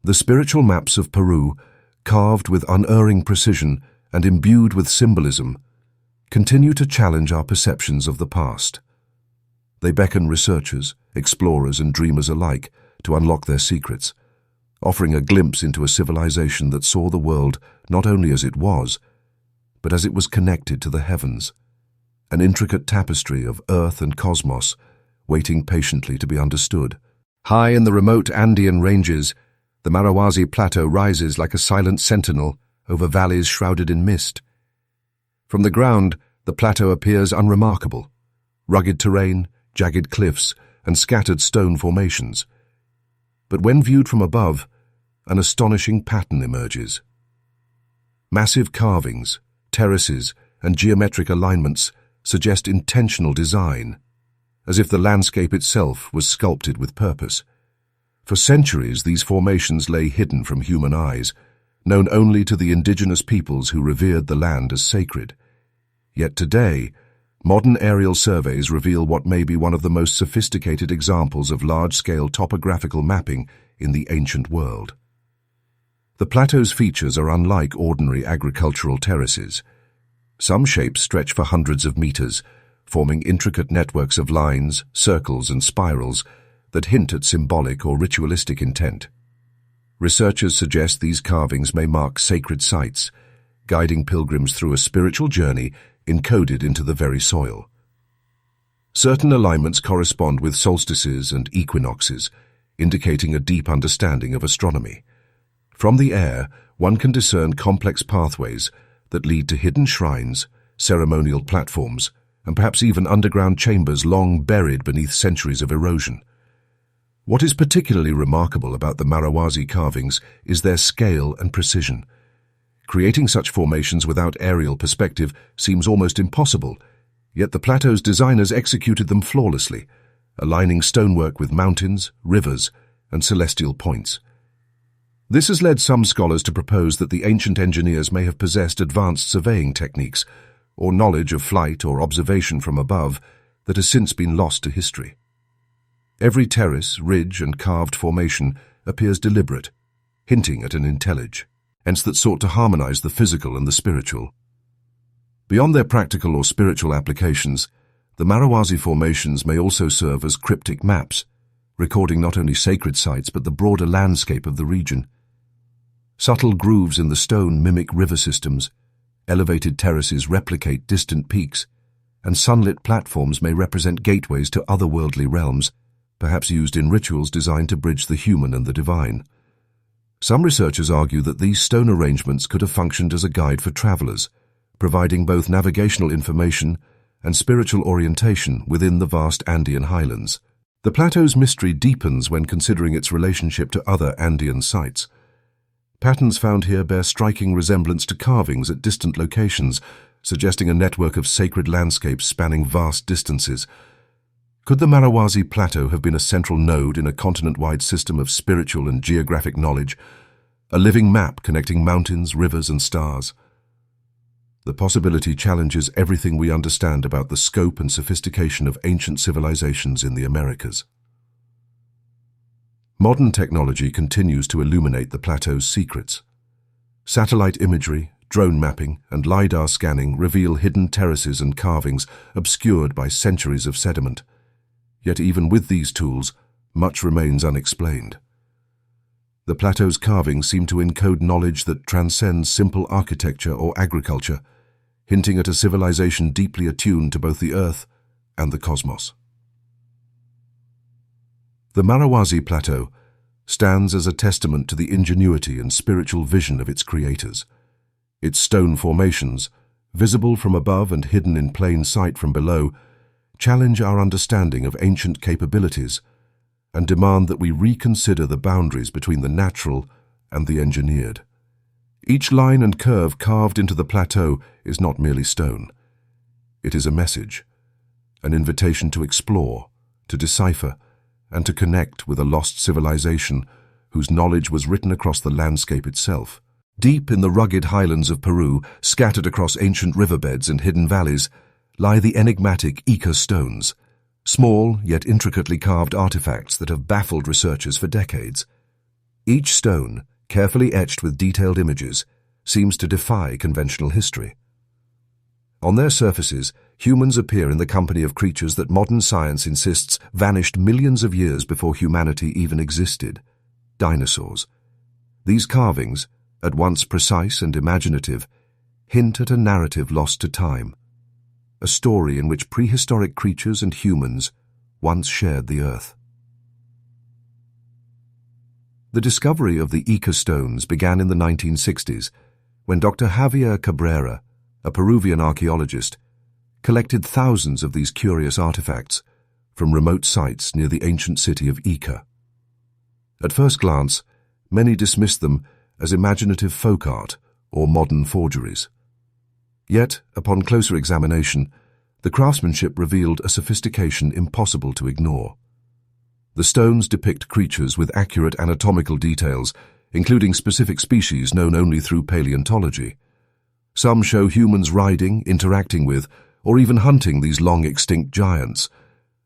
The spiritual maps of Peru, carved with unerring precision and imbued with symbolism, continue to challenge our perceptions of the past. They beckon researchers, explorers, and dreamers alike to unlock their secrets, offering a glimpse into a civilization that saw the world not only as it was, but as it was connected to the heavens, an intricate tapestry of earth and cosmos, waiting patiently to be understood. High in the remote Andean ranges, the Marawazi Plateau rises like a silent sentinel over valleys shrouded in mist. From the ground, the plateau appears unremarkable: rugged terrain, jagged cliffs, and scattered stone formations. But when viewed from above, an astonishing pattern emerges. Massive carvings, terraces, and geometric alignments suggest intentional design, as if the landscape itself was sculpted with purpose. For centuries, these formations lay hidden from human eyes, known only to the indigenous peoples who revered the land as sacred. Yet today, modern aerial surveys reveal what may be one of the most sophisticated examples of large-scale topographical mapping in the ancient world. The plateau's features are unlike ordinary agricultural terraces. Some shapes stretch for hundreds of meters, forming intricate networks of lines, circles, and spirals that hint at symbolic or ritualistic intent. Researchers suggest these carvings may mark sacred sites, guiding pilgrims through a spiritual journey encoded into the very soil. Certain alignments correspond with solstices and equinoxes, indicating a deep understanding of astronomy. From the air, one can discern complex pathways that lead to hidden shrines, ceremonial platforms, and perhaps even underground chambers long buried beneath centuries of erosion. What is particularly remarkable about the Marawazi carvings is their scale and precision. Creating such formations without aerial perspective seems almost impossible, yet the plateau's designers executed them flawlessly, aligning stonework with mountains, rivers, and celestial points. This has led some scholars to propose that the ancient engineers may have possessed advanced surveying techniques, or knowledge of flight or observation from above that has since been lost to history. Every terrace, ridge, and carved formation appears deliberate, hinting at an intelligence that sought to harmonize the physical and the spiritual. Beyond their practical or spiritual applications, the Marawazi formations may also serve as cryptic maps, recording not only sacred sites but the broader landscape of the region. Subtle grooves in the stone mimic river systems, elevated terraces replicate distant peaks, and sunlit platforms may represent gateways to otherworldly realms, perhaps used in rituals designed to bridge the human and the divine. Some researchers argue that these stone arrangements could have functioned as a guide for travelers, providing both navigational information and spiritual orientation within the vast Andean highlands. The plateau's mystery deepens when considering its relationship to other Andean sites. Patterns found here bear striking resemblance to carvings at distant locations, suggesting a network of sacred landscapes spanning vast distances. Could the Marawazi Plateau have been a central node in a continent-wide system of spiritual and geographic knowledge, a living map connecting mountains, rivers, and stars? The possibility challenges everything we understand about the scope and sophistication of ancient civilizations in the Americas. Modern technology continues to illuminate the plateau's secrets. Satellite imagery, drone mapping, and LiDAR scanning reveal hidden terraces and carvings obscured by centuries of sediment. Yet even with these tools, much remains unexplained. The plateau's carvings seem to encode knowledge that transcends simple architecture or agriculture, hinting at a civilization deeply attuned to both the Earth and the cosmos. The Marawazi Plateau stands as a testament to the ingenuity and spiritual vision of its creators. Its stone formations, visible from above and hidden in plain sight from below, challenge our understanding of ancient capabilities and demand that we reconsider the boundaries between the natural and the engineered. Each line and curve carved into the plateau is not merely stone. It is a message, an invitation to explore, to decipher, and to connect with a lost civilization whose knowledge was written across the landscape itself. Deep in the rugged highlands of Peru, scattered across ancient riverbeds and hidden valleys, lie the enigmatic Ica stones, small yet intricately carved artifacts that have baffled researchers for decades. Each stone, carefully etched with detailed images, seems to defy conventional history. On their surfaces, humans appear in the company of creatures that modern science insists vanished millions of years before humanity even existed: dinosaurs. These carvings, at once precise and imaginative, hint at a narrative lost to time, a story in which prehistoric creatures and humans once shared the earth. The discovery of the Ica stones began in the 1960s, when Dr. Javier Cabrera, a Peruvian archaeologist, collected thousands of these curious artifacts from remote sites near the ancient city of Ica. At first glance, many dismissed them as imaginative folk art or modern forgeries. Yet, upon closer examination, the craftsmanship revealed a sophistication impossible to ignore. The stones depict creatures with accurate anatomical details, including specific species known only through paleontology. Some show humans riding, interacting with, or even hunting these long-extinct giants,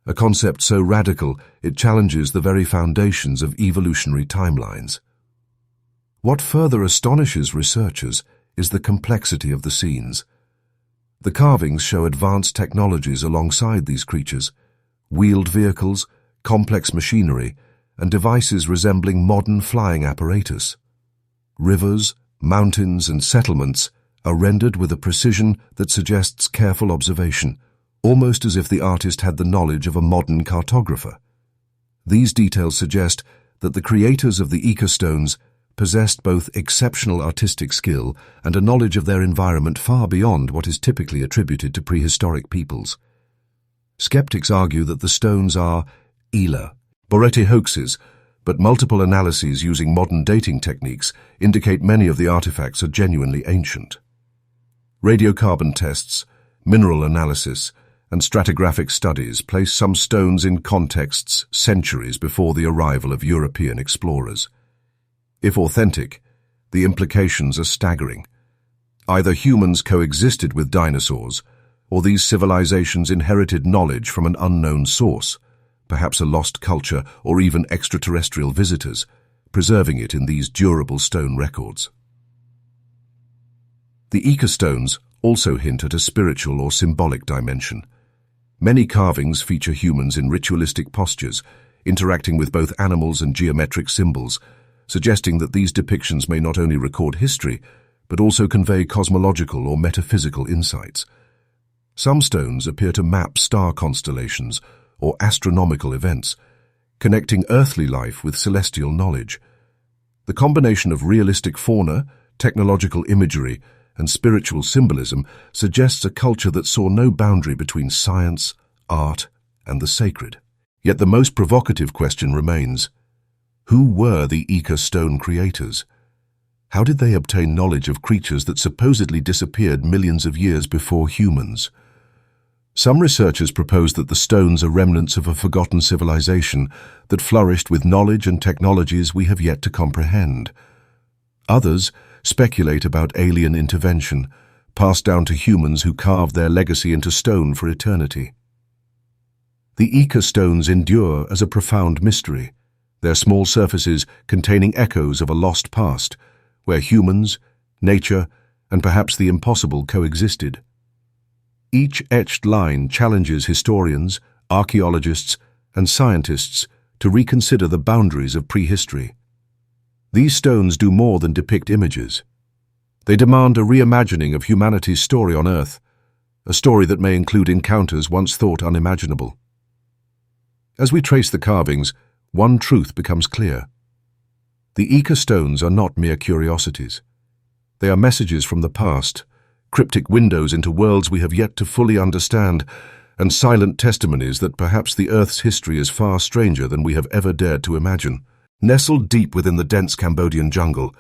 a concept so radical it challenges the very foundations of evolutionary timelines. What further astonishes researchers is the complexity of the scenes. The carvings show advanced technologies alongside these creatures: wheeled vehicles, complex machinery, and devices resembling modern flying apparatus. Rivers, mountains, and settlements are rendered with a precision that suggests careful observation, almost as if the artist had the knowledge of a modern cartographer. These details suggest that the creators of the Ica stones possessed both exceptional artistic skill and a knowledge of their environment far beyond what is typically attributed to prehistoric peoples. Skeptics argue that the stones are Ila, Borete hoaxes, but multiple analyses using modern dating techniques indicate many of the artifacts are genuinely ancient. Radiocarbon tests, mineral analysis, and stratigraphic studies place some stones in contexts centuries before the arrival of European explorers. If authentic, the implications are staggering. Either humans coexisted with dinosaurs, or these civilizations inherited knowledge from an unknown source, perhaps a lost culture or even extraterrestrial visitors, preserving it in these durable stone records. The Ica stones also hint at a spiritual or symbolic dimension. Many carvings feature humans in ritualistic postures, interacting with both animals and geometric symbols, suggesting that these depictions may not only record history, but also convey cosmological or metaphysical insights. Some stones appear to map star constellations or astronomical events, connecting earthly life with celestial knowledge. The combination of realistic fauna, technological imagery, and spiritual symbolism suggests a culture that saw no boundary between science, art, and the sacred. Yet the most provocative question remains: who were the Ica stone creators? How did they obtain knowledge of creatures that supposedly disappeared millions of years before humans? Some researchers propose that the stones are remnants of a forgotten civilization that flourished with knowledge and technologies we have yet to comprehend. Others speculate about alien intervention, passed down to humans who carved their legacy into stone for eternity. The Ankor stones endure as a profound mystery, their small surfaces containing echoes of a lost past, where humans, nature, and perhaps the impossible coexisted. Each etched line challenges historians, archaeologists, and scientists to reconsider the boundaries of prehistory. These stones do more than depict images. They demand a reimagining of humanity's story on Earth, a story that may include encounters once thought unimaginable. As we trace the carvings, one truth becomes clear. The Ankor stones are not mere curiosities. They are messages from the past, cryptic windows into worlds we have yet to fully understand, and silent testimonies that perhaps the Earth's history is far stranger than we have ever dared to imagine. Nestled deep within the dense Cambodian jungle,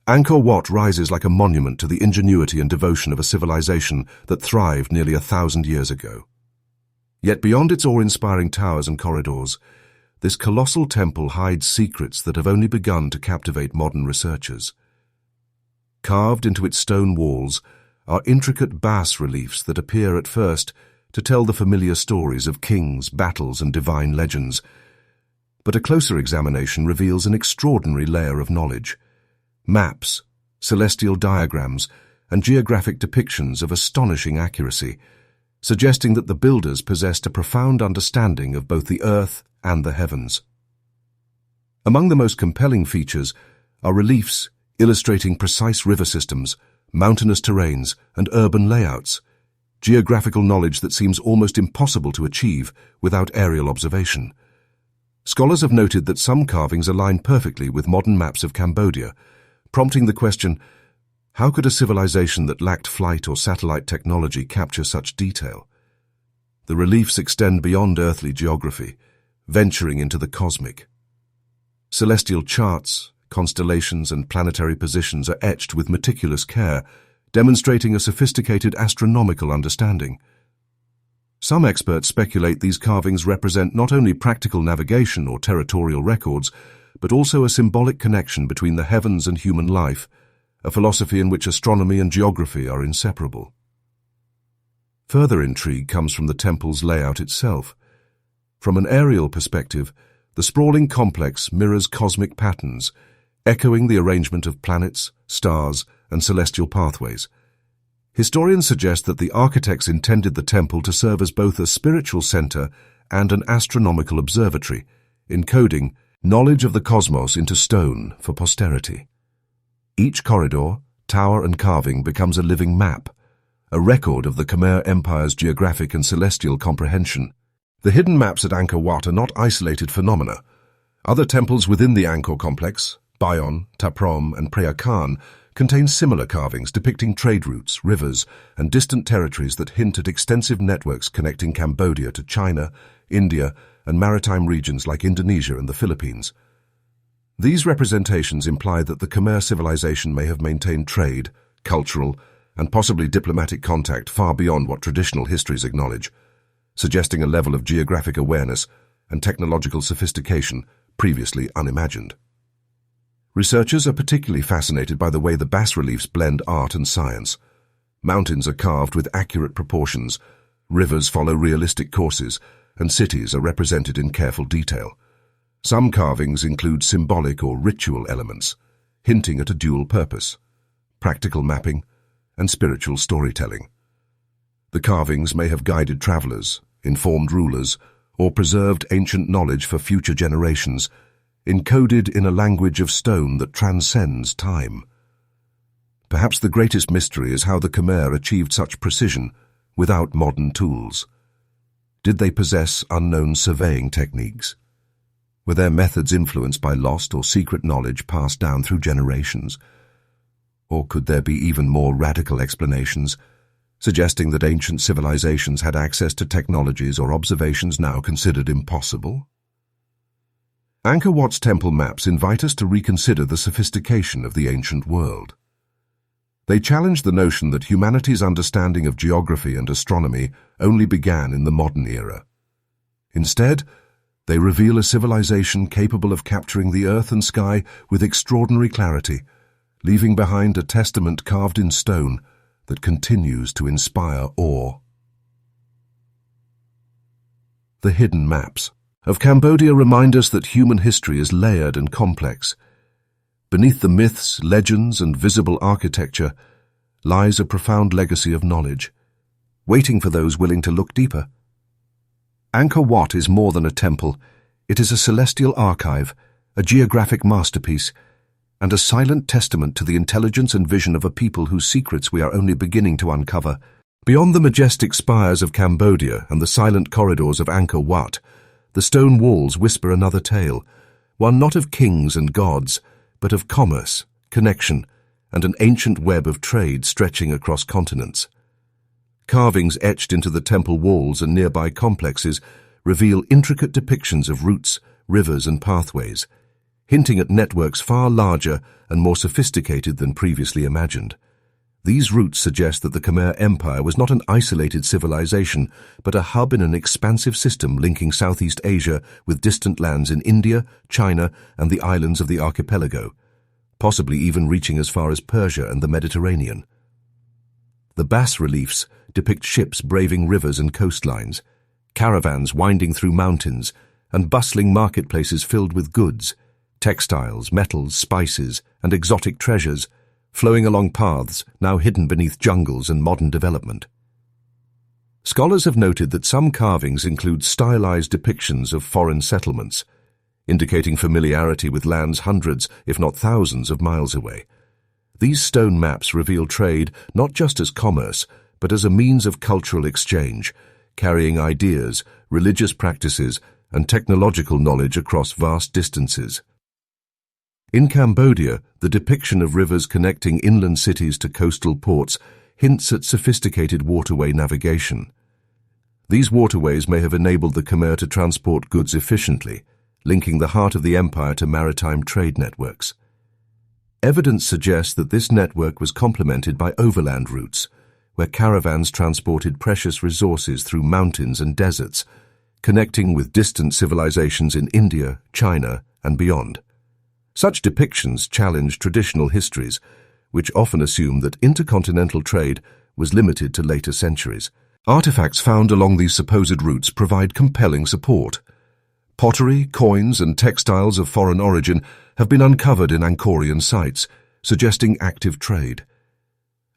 Ankor Wat rises like a monument to the ingenuity and devotion of a civilization that thrived nearly 1,000 years ago. Yet beyond its awe-inspiring towers and corridors, this colossal temple hides secrets that have only begun to captivate modern researchers. Carved into its stone walls are intricate bas-reliefs that appear at first to tell the familiar stories of kings, battles, and divine legends. But a closer examination reveals an extraordinary layer of knowledge. Maps, celestial diagrams, and geographic depictions of astonishing accuracy, suggesting that the builders possessed a profound understanding of both the earth and the heavens. Among the most compelling features are reliefs illustrating precise river systems, mountainous terrains, and urban layouts, geographical knowledge that seems almost impossible to achieve without aerial observation. Scholars have noted that some carvings align perfectly with modern maps of Cambodia, prompting the question, how could a civilization that lacked flight or satellite technology capture such detail? The reliefs extend beyond earthly geography, venturing into the cosmic. Celestial charts, constellations, and planetary positions are etched with meticulous care, demonstrating a sophisticated astronomical understanding. Some experts speculate these carvings represent not only practical navigation or territorial records, but also a symbolic connection between the heavens and human life, a philosophy in which astronomy and geography are inseparable. Further intrigue comes from the temple's layout itself. From an aerial perspective, the sprawling complex mirrors cosmic patterns, echoing the arrangement of planets, stars, and celestial pathways. Historians suggest that the architects intended the temple to serve as both a spiritual center and an astronomical observatory, encoding knowledge of the cosmos into stone for posterity. Each corridor, tower, and carving becomes a living map, a record of the Khmer Empire's geographic and celestial comprehension. The hidden maps at Ankor Wat are not isolated phenomena. Other temples within the Angkor complex, Bayon, Taprom, and Preah Khan, contain similar carvings depicting trade routes, rivers, and distant territories that hint at extensive networks connecting Cambodia to China, India, and maritime regions like Indonesia and the Philippines. These representations imply that the Khmer civilization may have maintained trade, cultural, and possibly diplomatic contact far beyond what traditional histories acknowledge, suggesting a level of geographic awareness and technological sophistication previously unimagined. Researchers are particularly fascinated by the way the bas-reliefs blend art and science. Mountains are carved with accurate proportions, rivers follow realistic courses, and cities are represented in careful detail. Some carvings include symbolic or ritual elements, hinting at a dual purpose: practical mapping and spiritual storytelling. The carvings may have guided travelers, informed rulers, or preserved ancient knowledge for future generations, encoded in a language of stone that transcends time. Perhaps the greatest mystery is how the Khmer achieved such precision without modern tools. Did they possess unknown surveying techniques? Were their methods influenced by lost or secret knowledge passed down through generations? Or could there be even more radical explanations, suggesting that ancient civilizations had access to technologies or observations now considered impossible? Ankor Wat's temple maps invite us to reconsider the sophistication of the ancient world. They challenge the notion that humanity's understanding of geography and astronomy only began in the modern era. Instead, they reveal a civilization capable of capturing the earth and sky with extraordinary clarity, leaving behind a testament carved in stone that continues to inspire awe. The hidden maps of Cambodia remind us that human history is layered and complex. Beneath the myths, legends, and visible architecture lies a profound legacy of knowledge, waiting for those willing to look deeper. Angkor Wat is more than a temple. It is a celestial archive, a geographic masterpiece, and a silent testament to the intelligence and vision of a people whose secrets we are only beginning to uncover. Beyond the majestic spires of Cambodia and the silent corridors of Angkor Wat, the stone walls whisper another tale, one not of kings and gods, but of commerce, connection, and an ancient web of trade stretching across continents. Carvings etched into the temple walls and nearby complexes reveal intricate depictions of routes, rivers, and pathways, hinting at networks far larger and more sophisticated than previously imagined. These routes suggest that the Khmer Empire was not an isolated civilization, but a hub in an expansive system linking Southeast Asia with distant lands in India, China, and the islands of the archipelago, possibly even reaching as far as Persia and the Mediterranean. The bas-reliefs depict ships braving rivers and coastlines, caravans winding through mountains, and bustling marketplaces filled with goods, textiles, metals, spices, and exotic treasures, flowing along paths now hidden beneath jungles and modern development. Scholars have noted that some carvings include stylized depictions of foreign settlements, indicating familiarity with lands hundreds, if not thousands, of miles away. These stone maps reveal trade not just as commerce, but as a means of cultural exchange, carrying ideas, religious practices, and technological knowledge across vast distances. In Cambodia, the depiction of rivers connecting inland cities to coastal ports hints at sophisticated waterway navigation. These waterways may have enabled the Khmer to transport goods efficiently, linking the heart of the empire to maritime trade networks. Evidence suggests that this network was complemented by overland routes, where caravans transported precious resources through mountains and deserts, connecting with distant civilizations in India, China, and beyond. Such depictions challenge traditional histories, which often assume that intercontinental trade was limited to later centuries. Artifacts found along these supposed routes provide compelling support. Pottery, coins, and textiles of foreign origin have been uncovered in Angkorian sites, suggesting active trade.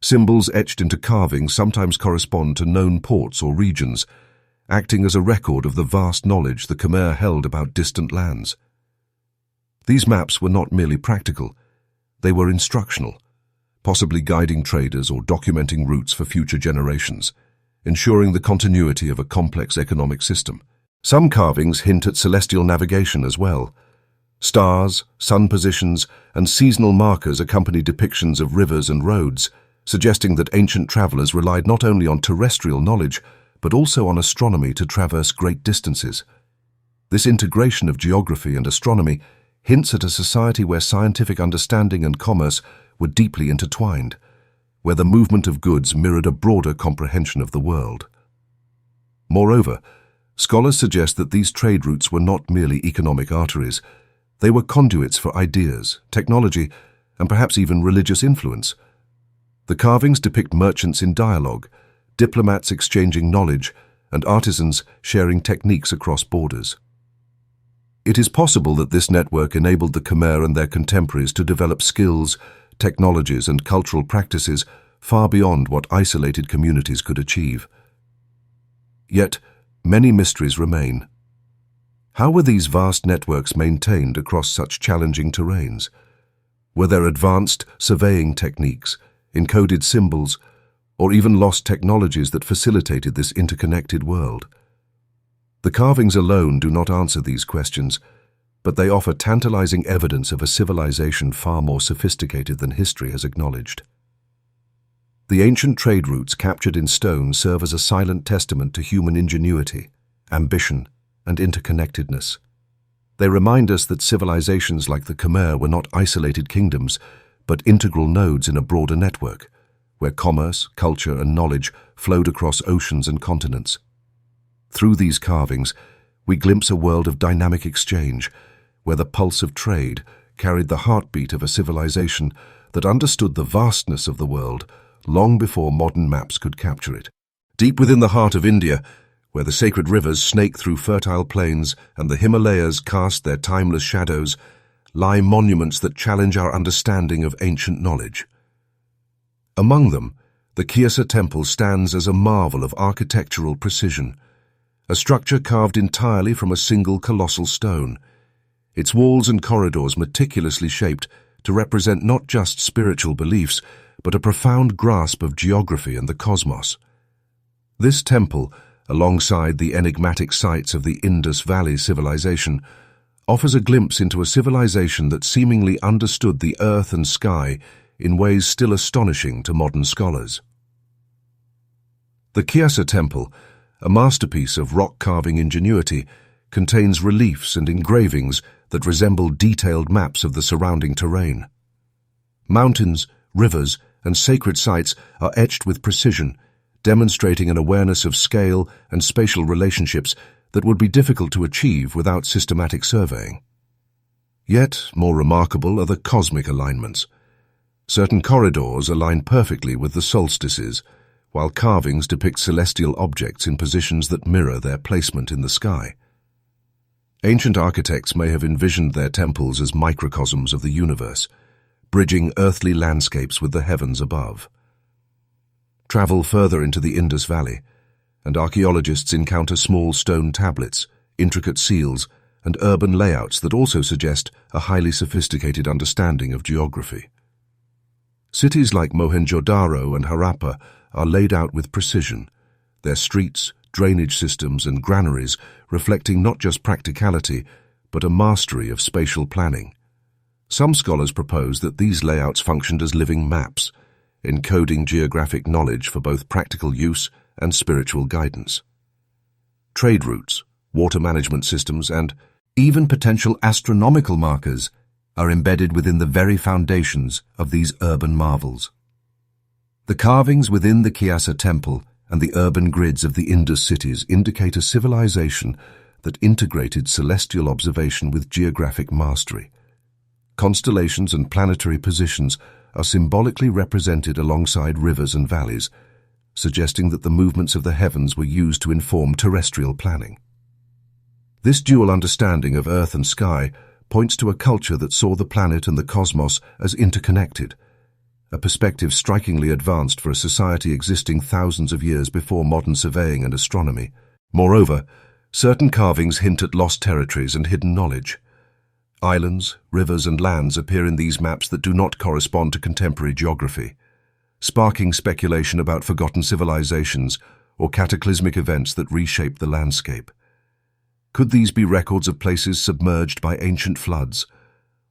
Symbols etched into carvings sometimes correspond to known ports or regions, acting as a record of the vast knowledge the Khmer held about distant lands. These maps were not merely practical, they were instructional, possibly guiding traders or documenting routes for future generations, ensuring the continuity of a complex economic system. Some carvings hint at celestial navigation as well. Stars, sun positions, and seasonal markers accompany depictions of rivers and roads, suggesting that ancient travelers relied not only on terrestrial knowledge, but also on astronomy to traverse great distances. This integration of geography and astronomy hints at a society where scientific understanding and commerce were deeply intertwined, where the movement of goods mirrored a broader comprehension of the world. Moreover, scholars suggest that these trade routes were not merely economic arteries. They were conduits for ideas, technology, and perhaps even religious influence. The carvings depict merchants in dialogue, diplomats exchanging knowledge, and artisans sharing techniques across borders. It is possible that this network enabled the Khmer and their contemporaries to develop skills, technologies, and cultural practices far beyond what isolated communities could achieve. Yet, many mysteries remain. How were these vast networks maintained across such challenging terrains? Were there advanced surveying techniques, encoded symbols, or even lost technologies that facilitated this interconnected world? The carvings alone do not answer these questions, but they offer tantalizing evidence of a civilization far more sophisticated than history has acknowledged. The ancient trade routes captured in stone serve as a silent testament to human ingenuity, ambition, and interconnectedness. They remind us that civilizations like the Khmer were not isolated kingdoms, but integral nodes in a broader network, where commerce, culture, and knowledge flowed across oceans and continents. Through these carvings, we glimpse a world of dynamic exchange, where the pulse of trade carried the heartbeat of a civilization that understood the vastness of the world long before modern maps could capture it. Deep within the heart of India, where the sacred rivers snake through fertile plains and the Himalayas cast their timeless shadows, lie monuments that challenge our understanding of ancient knowledge. Among them, the Kyasa temple stands as a marvel of architectural precision, a structure carved entirely from a single colossal stone, its walls and corridors meticulously shaped to represent not just spiritual beliefs, but a profound grasp of geography and the cosmos. This temple, alongside the enigmatic sites of the Indus Valley civilization, offers a glimpse into a civilization that seemingly understood the earth and sky in ways still astonishing to modern scholars. The Kyasa temple, a masterpiece of rock-carving ingenuity, contains reliefs and engravings that resemble detailed maps of the surrounding terrain. Mountains, rivers, and sacred sites are etched with precision, demonstrating an awareness of scale and spatial relationships that would be difficult to achieve without systematic surveying. Yet, more remarkable are the cosmic alignments. Certain corridors align perfectly with the solstices, while carvings depict celestial objects in positions that mirror their placement in the sky. Ancient architects may have envisioned their temples as microcosms of the universe, bridging earthly landscapes with the heavens above. Travel further into the Indus Valley, and archaeologists encounter small stone tablets, intricate seals, and urban layouts that also suggest a highly sophisticated understanding of geography. Cities like Mohenjo-Daro and Harappa are laid out with precision, their streets, drainage systems, and granaries reflecting not just practicality, but a mastery of spatial planning. Some scholars propose that these layouts functioned as living maps, encoding geographic knowledge for both practical use and spiritual guidance. Trade routes, water management systems, and even potential astronomical markers are embedded within the very foundations of these urban marvels. The carvings within the Kyasa temple and the urban grids of the Indus cities indicate a civilization that integrated celestial observation with geographic mastery. Constellations and planetary positions are symbolically represented alongside rivers and valleys, suggesting that the movements of the heavens were used to inform terrestrial planning. This dual understanding of earth and sky points to a culture that saw the planet and the cosmos as interconnected, a perspective strikingly advanced for a society existing thousands of years before modern surveying and astronomy. Moreover, certain carvings hint at lost territories and hidden knowledge. Islands, rivers, and lands appear in these maps that do not correspond to contemporary geography, sparking speculation about forgotten civilizations or cataclysmic events that reshape the landscape. Could these be records of places submerged by ancient floods,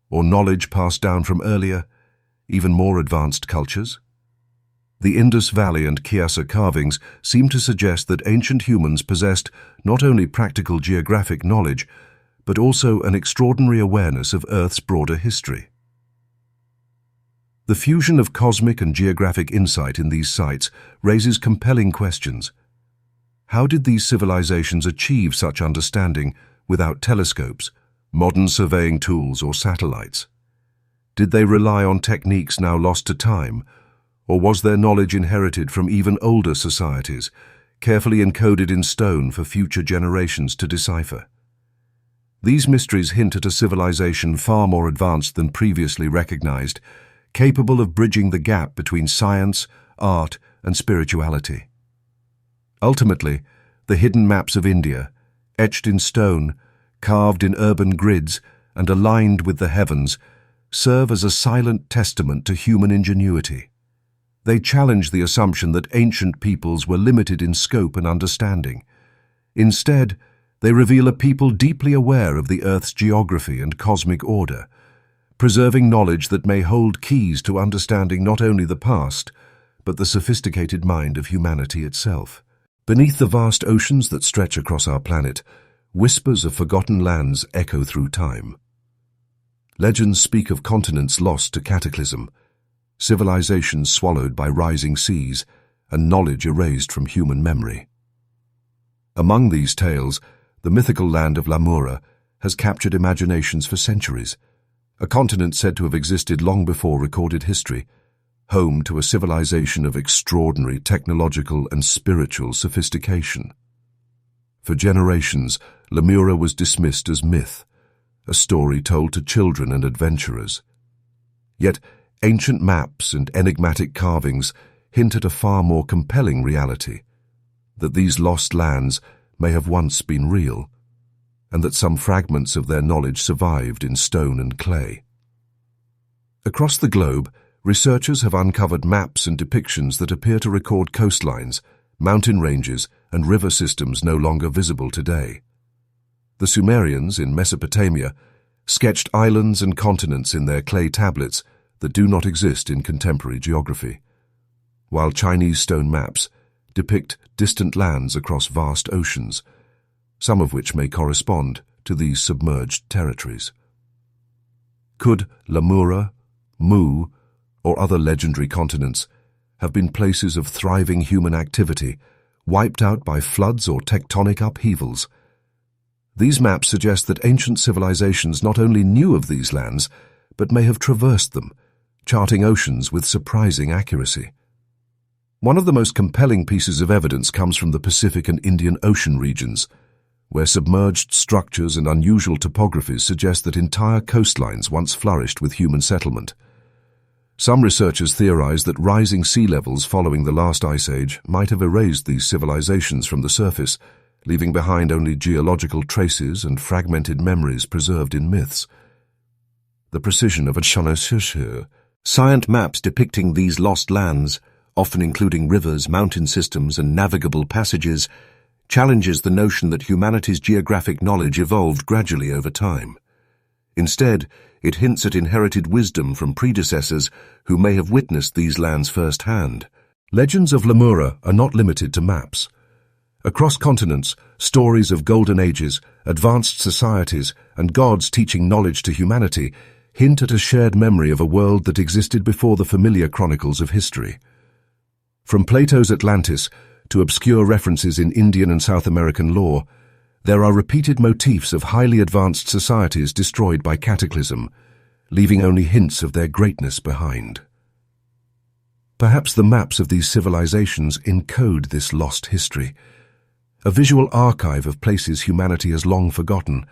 or knowledge passed down from earlier, even more advanced cultures? The Indus Valley and Kyasa carvings seem to suggest that ancient humans possessed not only practical geographic knowledge, but also an extraordinary awareness of Earth's broader history. The fusion of cosmic and geographic insight in these sites raises compelling questions. How did these civilizations achieve such understanding without telescopes, modern surveying tools, or satellites? Did they rely on techniques now lost to time, or was their knowledge inherited from even older societies, carefully encoded in stone for future generations to decipher? These mysteries hint at a civilization far more advanced than previously recognized, capable of bridging the gap between science, art, and spirituality. Ultimately, the hidden maps of India, etched in stone, carved in urban grids, and aligned with the heavens, serve as a silent testament to human ingenuity. They challenge the assumption that ancient peoples were limited in scope and understanding. Instead, they reveal a people deeply aware of the Earth's geography and cosmic order, preserving knowledge that may hold keys to understanding not only the past, but the sophisticated mind of humanity itself. Beneath the vast oceans that stretch across our planet, whispers of forgotten lands echo through time. Legends speak of continents lost to cataclysm, civilizations swallowed by rising seas, and knowledge erased from human memory. Among these tales, the mythical land of Lamura has captured imaginations for centuries, a continent said to have existed long before recorded history, home to a civilization of extraordinary technological and spiritual sophistication. For generations, Lemura was dismissed as myth, a story told to children and adventurers. Yet, ancient maps and enigmatic carvings hint at a far more compelling reality, that these lost lands may have once been real, and that some fragments of their knowledge survived in stone and clay. Across the globe, researchers have uncovered maps and depictions that appear to record coastlines, mountain ranges, and river systems no longer visible today. The Sumerians in Mesopotamia sketched islands and continents in their clay tablets that do not exist in contemporary geography, while Chinese stone maps depict distant lands across vast oceans, some of which may correspond to these submerged territories. Could Lemura, Mu, or other legendary continents have been places of thriving human activity, wiped out by floods or tectonic upheavals? These maps suggest that ancient civilizations not only knew of these lands, but may have traversed them, charting oceans with surprising accuracy. One of the most compelling pieces of evidence comes from the Pacific and Indian Ocean regions, where submerged structures and unusual topographies suggest that entire coastlines once flourished with human settlement. Some researchers theorize that rising sea levels following the last ice age might have erased these civilizations from the surface, leaving behind only geological traces and fragmented memories preserved in myths. The precision of a scient maps depicting these lost lands, often including rivers, mountain systems, and navigable passages, challenges the notion that humanity's geographic knowledge evolved gradually over time. Instead, it hints at inherited wisdom from predecessors who may have witnessed these lands firsthand. Legends of Lemura are not limited to maps. Across continents, stories of golden ages, advanced societies, and gods teaching knowledge to humanity hint at a shared memory of a world that existed before the familiar chronicles of history. From Plato's Atlantis to obscure references in Indian and South American lore, there are repeated motifs of highly advanced societies destroyed by cataclysm, leaving only hints of their greatness behind. Perhaps the maps of these civilizations encode this lost history, a visual archive of places humanity has long forgotten,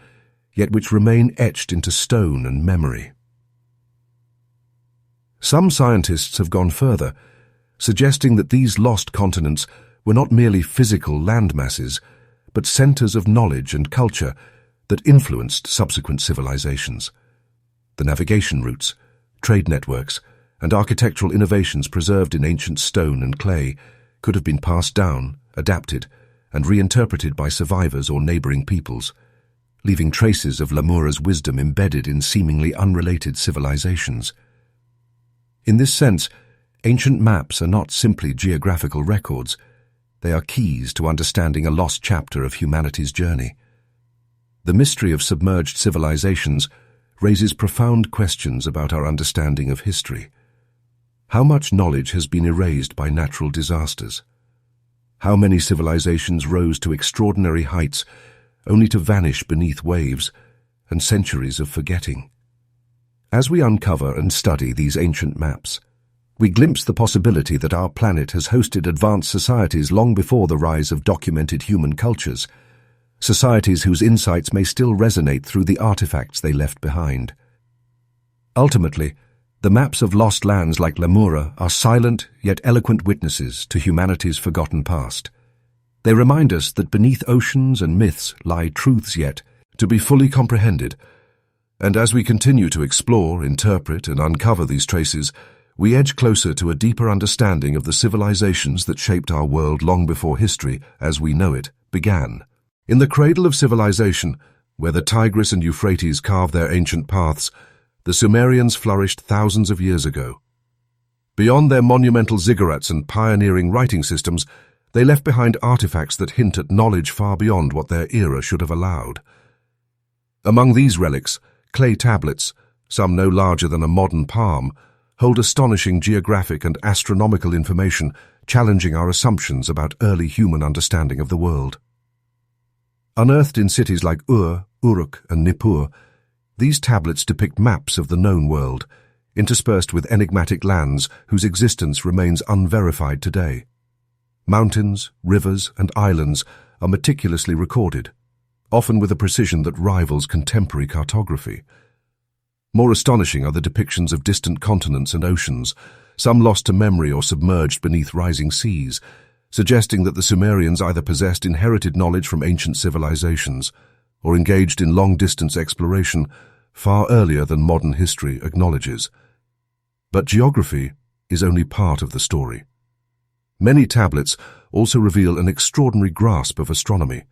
yet which remain etched into stone and memory. Some scientists have gone further, suggesting that these lost continents were not merely physical landmasses, but centers of knowledge and culture that influenced subsequent civilizations. The navigation routes, trade networks, and architectural innovations preserved in ancient stone and clay could have been passed down, adapted, and reinterpreted by survivors or neighboring peoples, leaving traces of Lemura's wisdom embedded in seemingly unrelated civilizations. In this sense, ancient maps are not simply geographical records. They are keys to understanding a lost chapter of humanity's journey. The mystery of submerged civilizations raises profound questions about our understanding of history. How much knowledge has been erased by natural disasters? How many civilizations rose to extraordinary heights only to vanish beneath waves and centuries of forgetting? As we uncover and study these ancient maps, we glimpse the possibility that our planet has hosted advanced societies long before the rise of documented human cultures, societies whose insights may still resonate through the artifacts they left behind. Ultimately, the maps of lost lands like Lemura are silent yet eloquent witnesses to humanity's forgotten past. They remind us that beneath oceans and myths lie truths yet to be fully comprehended, and as we continue to explore, interpret, and uncover these traces, we edge closer to a deeper understanding of the civilizations that shaped our world long before history, as we know it, began. In the cradle of civilization, where the Tigris and Euphrates carved their ancient paths, the Sumerians flourished thousands of years ago. Beyond their monumental ziggurats and pioneering writing systems, they left behind artifacts that hint at knowledge far beyond what their era should have allowed. Among these relics, clay tablets, some no larger than a modern palm, hold astonishing geographic and astronomical information, challenging our assumptions about early human understanding of the world. Unearthed in cities like Ur, Uruk, and Nippur, these tablets depict maps of the known world, interspersed with enigmatic lands whose existence remains unverified today. Mountains, rivers, and islands are meticulously recorded, often with a precision that rivals contemporary cartography. More astonishing are the depictions of distant continents and oceans, some lost to memory or submerged beneath rising seas, suggesting that the Sumerians either possessed inherited knowledge from ancient civilizations or engaged in long-distance exploration far earlier than modern history acknowledges. But geography is only part of the story. Many tablets also reveal an extraordinary grasp of astronomy.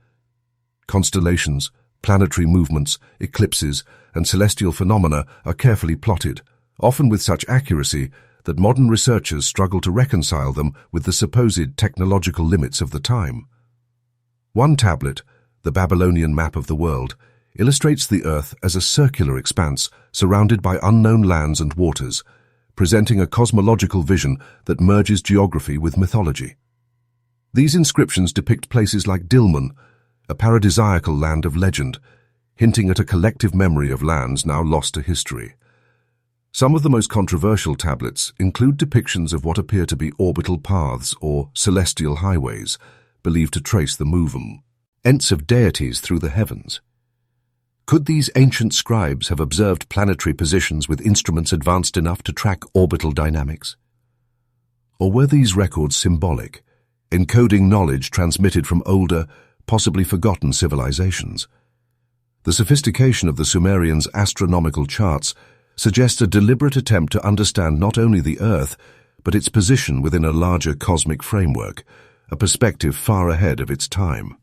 Constellations, planetary movements, eclipses, and celestial phenomena are carefully plotted, often with such accuracy that modern researchers struggle to reconcile them with the supposed technological limits of the time. One tablet, the Babylonian map of the world, illustrates the Earth as a circular expanse surrounded by unknown lands and waters, presenting a cosmological vision that merges geography with mythology. These inscriptions depict places like Dilmun, a paradisiacal land of legend, hinting at a collective memory of lands now lost to history. Some of the most controversial tablets include depictions of what appear to be orbital paths or celestial highways, believed to trace the movements of deities through the heavens. Could these ancient scribes have observed planetary positions with instruments advanced enough to track orbital dynamics? Or were these records symbolic, encoding knowledge transmitted from older, possibly forgotten civilizations? The sophistication of the Sumerians' astronomical charts suggests a deliberate attempt to understand not only the Earth, but its position within a larger cosmic framework, a perspective far ahead of its time.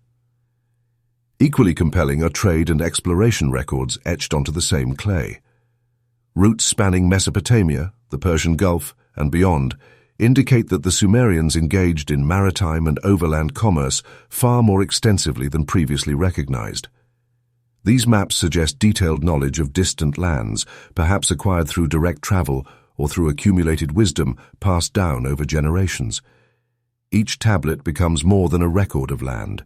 Equally compelling are trade and exploration records etched onto the same clay. Routes spanning Mesopotamia, the Persian Gulf, and beyond indicate that the Sumerians engaged in maritime and overland commerce far more extensively than previously recognized. These maps suggest detailed knowledge of distant lands, perhaps acquired through direct travel or through accumulated wisdom passed down over generations. Each tablet becomes more than a record of land.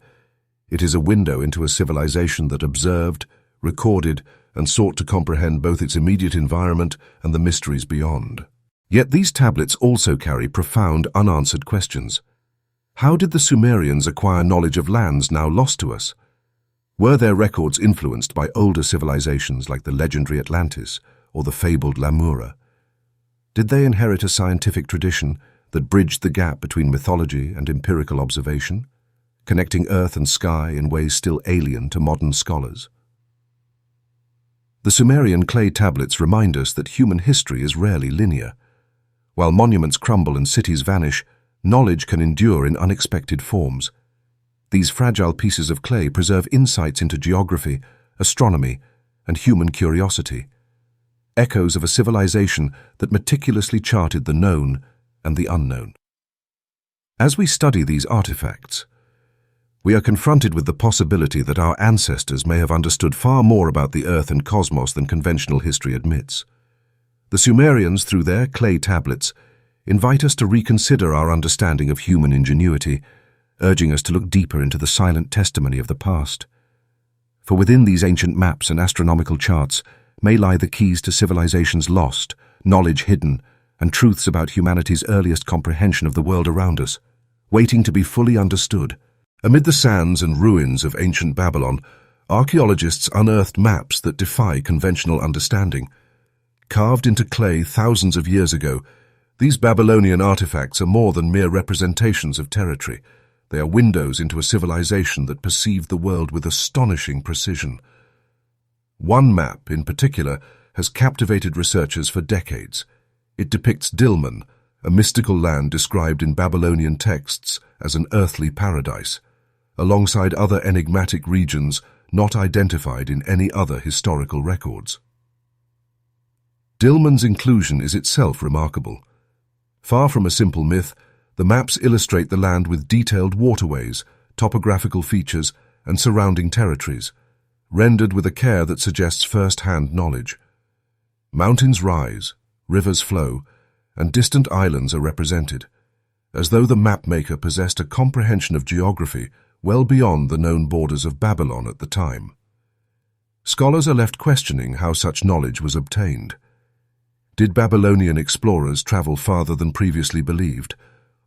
It is a window into a civilization that observed, recorded, and sought to comprehend both its immediate environment and the mysteries beyond. Yet these tablets also carry profound, unanswered questions. How did the Sumerians acquire knowledge of lands now lost to us? Were their records influenced by older civilizations like the legendary Atlantis or the fabled Lamura? Did they inherit a scientific tradition that bridged the gap between mythology and empirical observation, connecting earth and sky in ways still alien to modern scholars? The Sumerian clay tablets remind us that human history is rarely linear. While monuments crumble and cities vanish, knowledge can endure in unexpected forms. These fragile pieces of clay preserve insights into geography, astronomy, and human curiosity, echoes of a civilization that meticulously charted the known and the unknown. As we study these artifacts, we are confronted with the possibility that our ancestors may have understood far more about the Earth and cosmos than conventional history admits. The Sumerians, through their clay tablets, invite us to reconsider our understanding of human ingenuity, urging us to look deeper into the silent testimony of the past. For within these ancient maps and astronomical charts may lie the keys to civilizations lost, knowledge hidden, and truths about humanity's earliest comprehension of the world around us, waiting to be fully understood. Amid the sands and ruins of ancient Babylon, archaeologists unearthed maps that defy conventional understanding. Carved into clay thousands of years ago, these Babylonian artifacts are more than mere representations of territory. They are windows into a civilization that perceived the world with astonishing precision. One map, in particular, has captivated researchers for decades. It depicts Dilmun, a mystical land described in Babylonian texts as an earthly paradise, alongside other enigmatic regions not identified in any other historical records. Dilmun's inclusion is itself remarkable. Far from a simple myth, the maps illustrate the land with detailed waterways, topographical features, and surrounding territories, rendered with a care that suggests first-hand knowledge. Mountains rise, rivers flow, and distant islands are represented, as though the mapmaker possessed a comprehension of geography well beyond the known borders of Babylon at the time. Scholars are left questioning how such knowledge was obtained. Did Babylonian explorers travel farther than previously believed?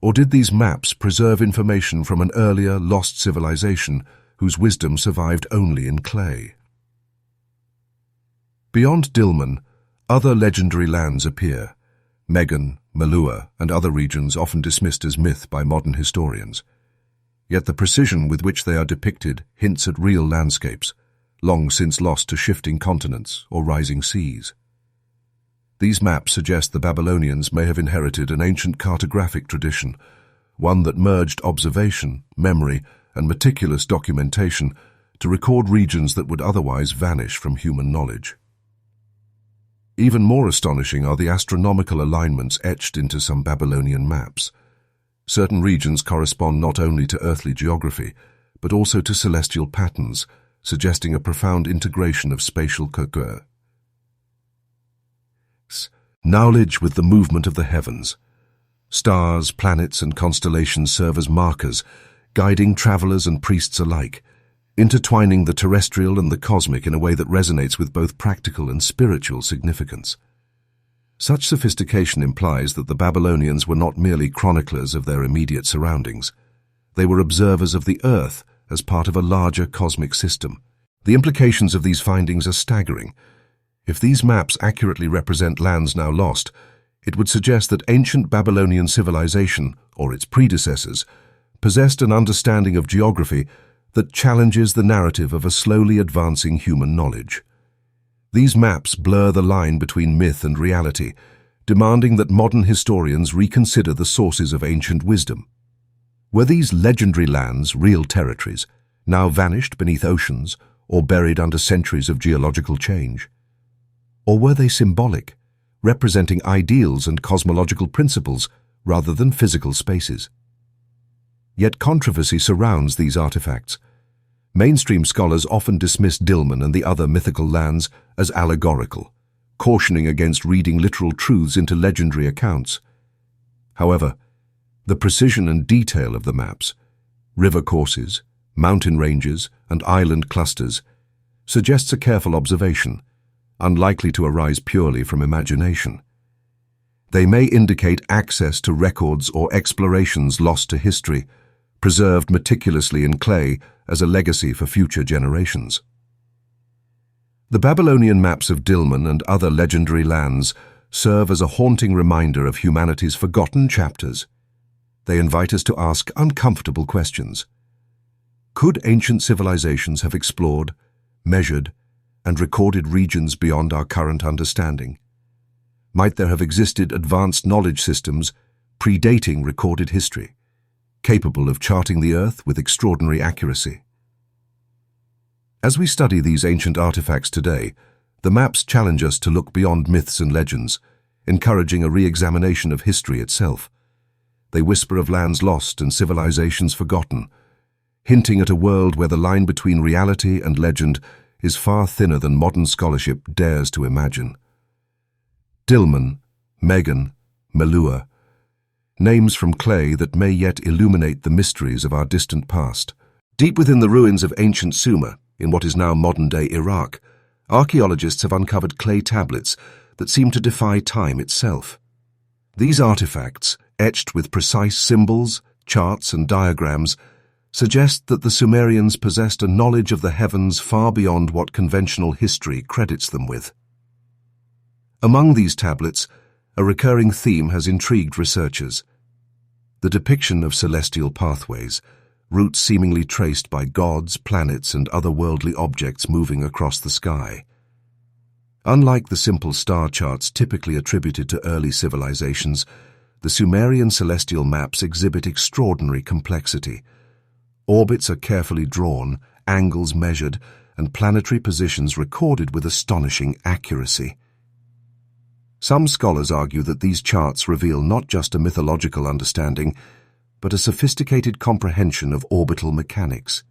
Or did these maps preserve information from an earlier, lost civilization whose wisdom survived only in clay? Beyond Dilmun, other legendary lands appear. Megan, Malua, and other regions often dismissed as myth by modern historians. Yet the precision with which they are depicted hints at real landscapes, long since lost to shifting continents or rising seas. These maps suggest the Babylonians may have inherited an ancient cartographic tradition, one that merged observation, memory, and meticulous documentation to record regions that would otherwise vanish from human knowledge. Even more astonishing are the astronomical alignments etched into some Babylonian maps. Certain regions correspond not only to earthly geography, but also to celestial patterns, suggesting a profound integration of spatial cohesion. Knowledge with the movement of the heavens. Stars, planets, and constellations serve as markers, guiding travelers and priests alike, intertwining the terrestrial and the cosmic in a way that resonates with both practical and spiritual significance. Such sophistication implies that the Babylonians were not merely chroniclers of their immediate surroundings. They were observers of the Earth as part of a larger cosmic system. The implications of these findings are staggering. If these maps accurately represent lands now lost, it would suggest that ancient Babylonian civilization, or its predecessors, possessed an understanding of geography that challenges the narrative of a slowly advancing human knowledge. These maps blur the line between myth and reality, demanding that modern historians reconsider the sources of ancient wisdom. Were these legendary lands real territories, now vanished beneath oceans or buried under centuries of geological change? Or were they symbolic, representing ideals and cosmological principles rather than physical spaces? Yet controversy surrounds these artifacts. Mainstream scholars often dismiss Dilmun and the other mythical lands as allegorical, cautioning against reading literal truths into legendary accounts. However, the precision and detail of the maps, river courses, mountain ranges, and island clusters, suggests a careful observation, unlikely to arise purely from imagination. They may indicate access to records or explorations lost to history, preserved meticulously in clay as a legacy for future generations. The Babylonian maps of Dilmun and other legendary lands serve as a haunting reminder of humanity's forgotten chapters. They invite us to ask uncomfortable questions. Could ancient civilizations have explored, measured, and recorded regions beyond our current understanding? Might there have existed advanced knowledge systems predating recorded history, capable of charting the Earth with extraordinary accuracy? As we study these ancient artifacts today, the maps challenge us to look beyond myths and legends, encouraging a re-examination of history itself. They whisper of lands lost and civilizations forgotten, hinting at a world where the line between reality and legend is far thinner than modern scholarship dares to imagine. Dilmun, Megan, Malua, names from clay that may yet illuminate the mysteries of our distant past. Deep within the ruins of ancient Sumer, in what is now modern-day Iraq, archaeologists have uncovered clay tablets that seem to defy time itself. These artifacts, etched with precise symbols, charts, and diagrams, suggest that the Sumerians possessed a knowledge of the heavens far beyond what conventional history credits them with. Among these tablets, a recurring theme has intrigued researchers: the depiction of celestial pathways, routes seemingly traced by gods, planets, and otherworldly objects moving across the sky. Unlike the simple star charts typically attributed to early civilizations, the Sumerian celestial maps exhibit extraordinary complexity. Orbits are carefully drawn, angles measured, and planetary positions recorded with astonishing accuracy. Some scholars argue that these charts reveal not just a mythological understanding, but a sophisticated comprehension of orbital mechanics,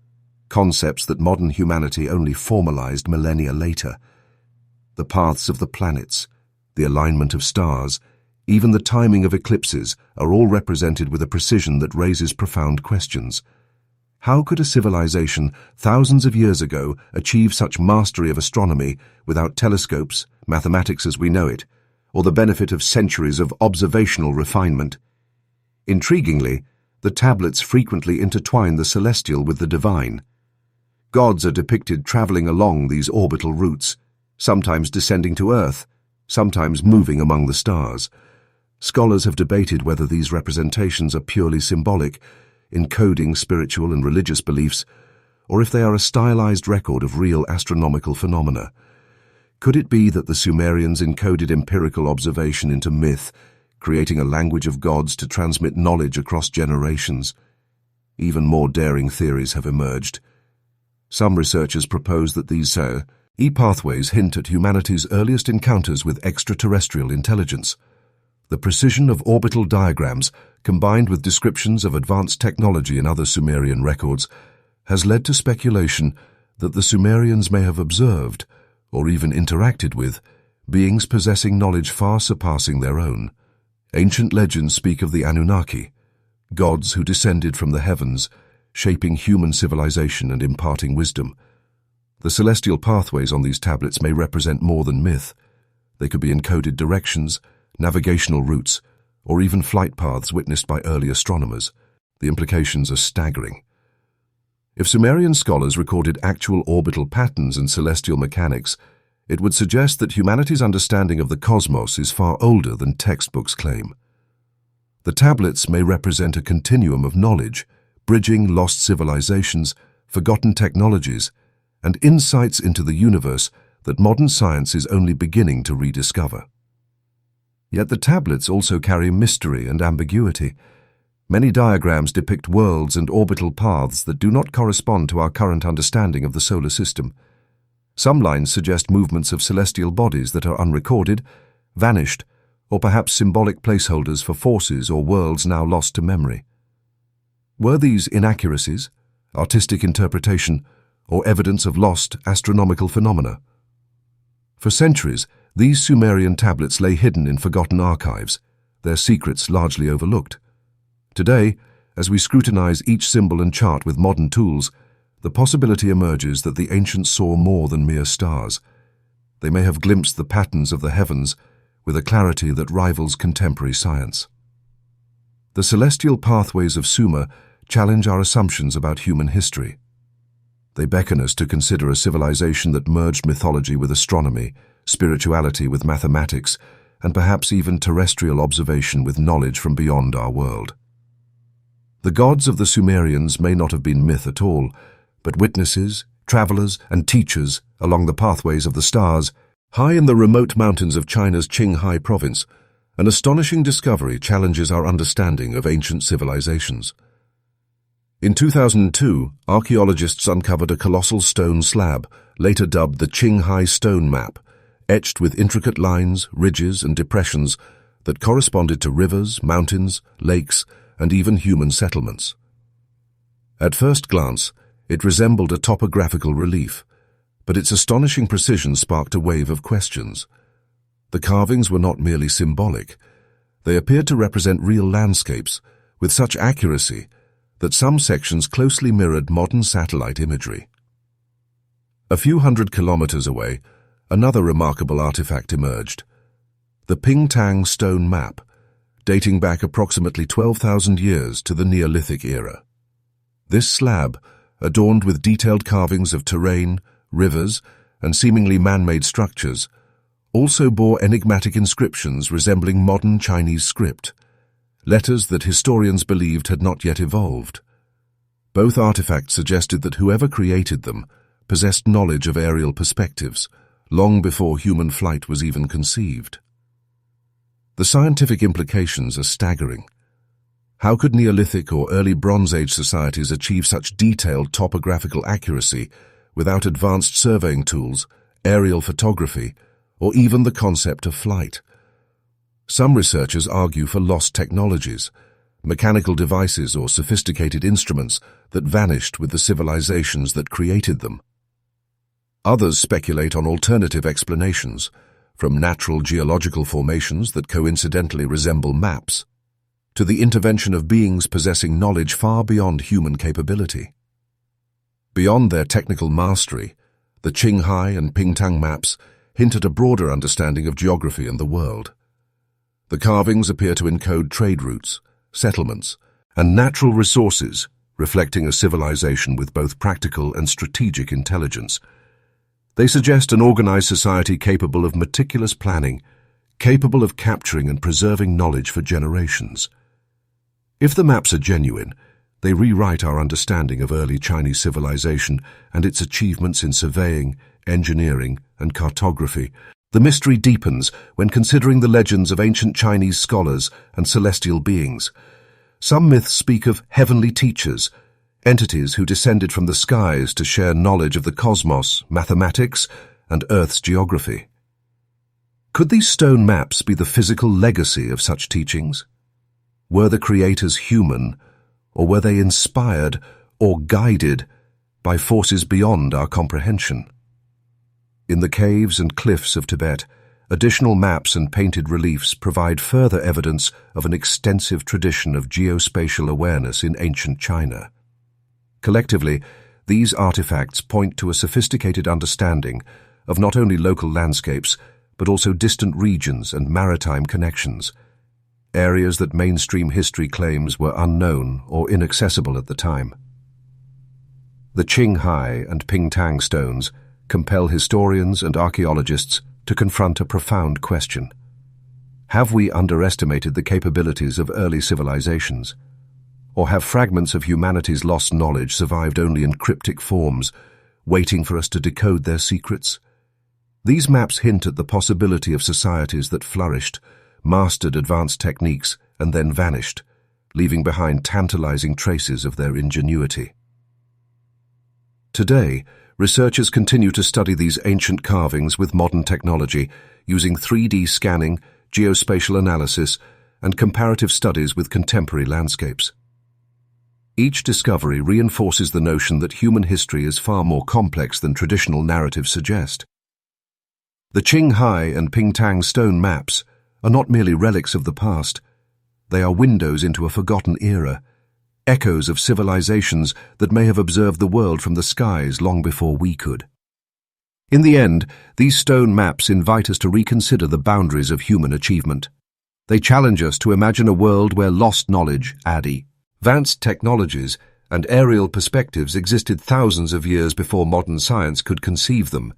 concepts that modern humanity only formalized millennia later. The paths of the planets, the alignment of stars, even the timing of eclipses are all represented with a precision that raises profound questions. How could a civilization thousands of years ago achieve such mastery of astronomy without telescopes, mathematics as we know it, or the benefit of centuries of observational refinement. Intriguingly, the tablets frequently intertwine the celestial with the divine. Gods are depicted traveling along these orbital routes, sometimes descending to Earth, sometimes moving among the stars. Scholars have debated whether these representations are purely symbolic, encoding spiritual and religious beliefs, or if they are a stylized record of real astronomical phenomena. Could it be that the Sumerians encoded empirical observation into myth, creating a language of gods to transmit knowledge across generations? Even more daring theories have emerged. Some researchers propose that these pathways hint at humanity's earliest encounters with extraterrestrial intelligence. The precision of orbital diagrams, combined with descriptions of advanced technology in other Sumerian records, has led to speculation that the Sumerians may have observed, or even interacted with, beings possessing knowledge far surpassing their own. Ancient legends speak of the Anunnaki, gods who descended from the heavens, shaping human civilization and imparting wisdom. The celestial pathways on these tablets may represent more than myth. They could be encoded directions, navigational routes, or even flight paths witnessed by early astronomers. The implications are staggering. If Sumerian scholars recorded actual orbital patterns and celestial mechanics, it would suggest that humanity's understanding of the cosmos is far older than textbooks claim. The tablets may represent a continuum of knowledge, bridging lost civilizations, forgotten technologies, and insights into the universe that modern science is only beginning to rediscover. Yet the tablets also carry mystery and ambiguity. Many diagrams depict worlds and orbital paths that do not correspond to our current understanding of the solar system. Some lines suggest movements of celestial bodies that are unrecorded, vanished, or perhaps symbolic placeholders for forces or worlds now lost to memory. Were these inaccuracies, artistic interpretation, or evidence of lost astronomical phenomena? For centuries, these Sumerian tablets lay hidden in forgotten archives, their secrets largely overlooked. Today, as we scrutinize each symbol and chart with modern tools, the possibility emerges that the ancients saw more than mere stars. They may have glimpsed the patterns of the heavens with a clarity that rivals contemporary science. The celestial pathways of Sumer challenge our assumptions about human history. They beckon us to consider a civilization that merged mythology with astronomy, spirituality with mathematics, and perhaps even terrestrial observation with knowledge from beyond our world. The gods of the Sumerians may not have been myth at all, but witnesses, travelers, and teachers along the pathways of the stars. High in the remote mountains of China's Qinghai province, an astonishing discovery challenges our understanding of ancient civilizations. In 2002, archaeologists uncovered a colossal stone slab, later dubbed the Qinghai Stone Map, etched with intricate lines, ridges, and depressions that corresponded to rivers, mountains, lakes, and even human settlements. At first glance, it resembled a topographical relief, but its astonishing precision sparked a wave of questions. The carvings were not merely symbolic. They appeared to represent real landscapes, with such accuracy that some sections closely mirrored modern satellite imagery. A few hundred kilometers away, another remarkable artifact emerged: the Pingtang Stone Map, dating back approximately 12,000 years to the Neolithic era. This slab, adorned with detailed carvings of terrain, rivers, and seemingly man-made structures, also bore enigmatic inscriptions resembling modern Chinese script, letters that historians believed had not yet evolved. Both artifacts suggested that whoever created them possessed knowledge of aerial perspectives, long before human flight was even conceived. The scientific implications are staggering. How could Neolithic or early Bronze Age societies achieve such detailed topographical accuracy without advanced surveying tools, aerial photography, or even the concept of flight? Some researchers argue for lost technologies, mechanical devices or sophisticated instruments that vanished with the civilizations that created them. Others speculate on alternative explanations, from natural geological formations that coincidentally resemble maps, to the intervention of beings possessing knowledge far beyond human capability. Beyond their technical mastery, the Qinghai and Pingtang maps hint at a broader understanding of geography and the world. The carvings appear to encode trade routes, settlements, and natural resources, reflecting a civilization with both practical and strategic intelligence. They suggest an organized society capable of meticulous planning, capable of capturing and preserving knowledge for generations. If the maps are genuine, they rewrite our understanding of early Chinese civilization and its achievements in surveying, engineering, and cartography. The mystery deepens when considering the legends of ancient Chinese scholars and celestial beings. Some myths speak of heavenly teachers, entities who descended from the skies to share knowledge of the cosmos, mathematics, and Earth's geography. Could these stone maps be the physical legacy of such teachings? Were the creators human, or were they inspired or guided by forces beyond our comprehension? In the caves and cliffs of Tibet, additional maps and painted reliefs provide further evidence of an extensive tradition of geospatial awareness in ancient China. Collectively, these artifacts point to a sophisticated understanding of not only local landscapes, but also distant regions and maritime connections, areas that mainstream history claims were unknown or inaccessible at the time. The Qinghai and Pingtang stones compel historians and archaeologists to confront a profound question. Have we underestimated the capabilities of early civilizations? Or have fragments of humanity's lost knowledge survived only in cryptic forms, waiting for us to decode their secrets? These maps hint at the possibility of societies that flourished, mastered advanced techniques, and then vanished, leaving behind tantalizing traces of their ingenuity. Today, researchers continue to study these ancient carvings with modern technology, using 3D scanning, geospatial analysis, and comparative studies with contemporary landscapes. Each discovery reinforces the notion that human history is far more complex than traditional narratives suggest. The Qinghai and Pingtang stone maps are not merely relics of the past. They are windows into a forgotten era, echoes of civilizations that may have observed the world from the skies long before we could. In the end, these stone maps invite us to reconsider the boundaries of human achievement. They challenge us to imagine a world where lost knowledge, advanced technologies, and aerial perspectives existed thousands of years before modern science could conceive them,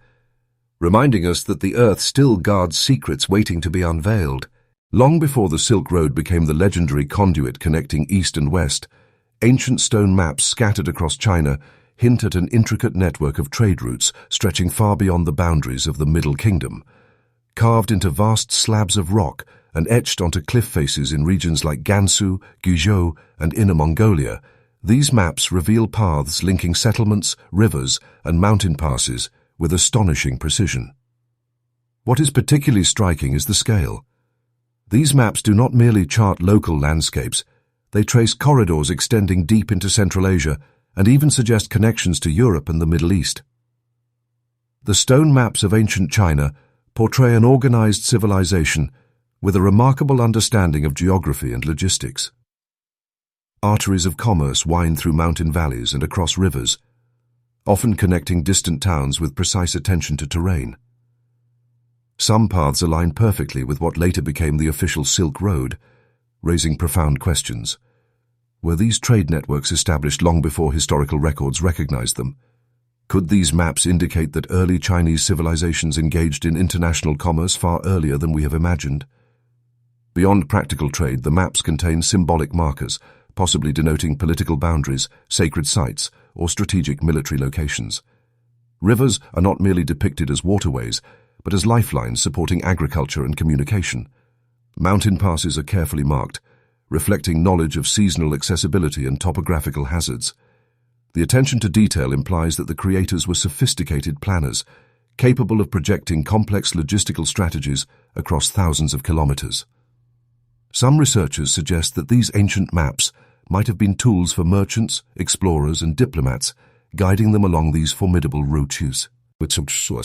reminding us that the Earth still guards secrets waiting to be unveiled. Long before the Silk Road became the legendary conduit connecting East and West, ancient stone maps scattered across China hint at an intricate network of trade routes stretching far beyond the boundaries of the Middle Kingdom. Carved into vast slabs of rock and etched onto cliff faces in regions like Gansu, Guizhou, and Inner Mongolia, these maps reveal paths linking settlements, rivers, and mountain passes with astonishing precision. What is particularly striking is the scale. These maps do not merely chart local landscapes, they trace corridors extending deep into Central Asia and even suggest connections to Europe and the Middle East. The stone maps of ancient China portray an organized civilization with a remarkable understanding of geography and logistics. Arteries of commerce wind through mountain valleys and across rivers, often connecting distant towns with precise attention to terrain. Some paths align perfectly with what later became the official Silk Road, raising profound questions. Were these trade networks established long before historical records recognized them? Could these maps indicate that early Chinese civilizations engaged in international commerce far earlier than we have imagined? Beyond practical trade, the maps contain symbolic markers, possibly denoting political boundaries, sacred sites, or strategic military locations. Rivers are not merely depicted as waterways, but as lifelines supporting agriculture and communication. Mountain passes are carefully marked, reflecting knowledge of seasonal accessibility and topographical hazards. The attention to detail implies that the creators were sophisticated planners, capable of projecting complex logistical strategies across thousands of kilometers. Some researchers suggest that these ancient maps might have been tools for merchants, explorers, and diplomats, guiding them along these formidable routes.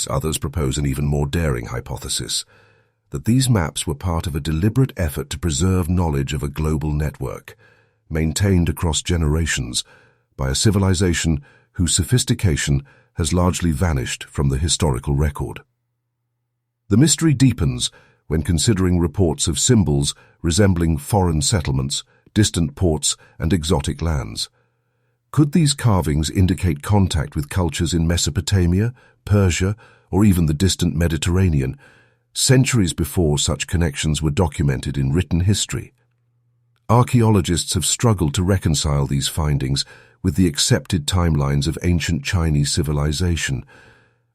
Others propose an even more daring hypothesis, that these maps were part of a deliberate effort to preserve knowledge of a global network, maintained across generations by a civilization whose sophistication has largely vanished from the historical record. The mystery deepens when considering reports of symbols resembling foreign settlements, distant ports, and exotic lands. Could these carvings indicate contact with cultures in Mesopotamia, Persia, or even the distant Mediterranean, centuries before such connections were documented in written history? Archaeologists have struggled to reconcile these findings with the accepted timelines of ancient Chinese civilization,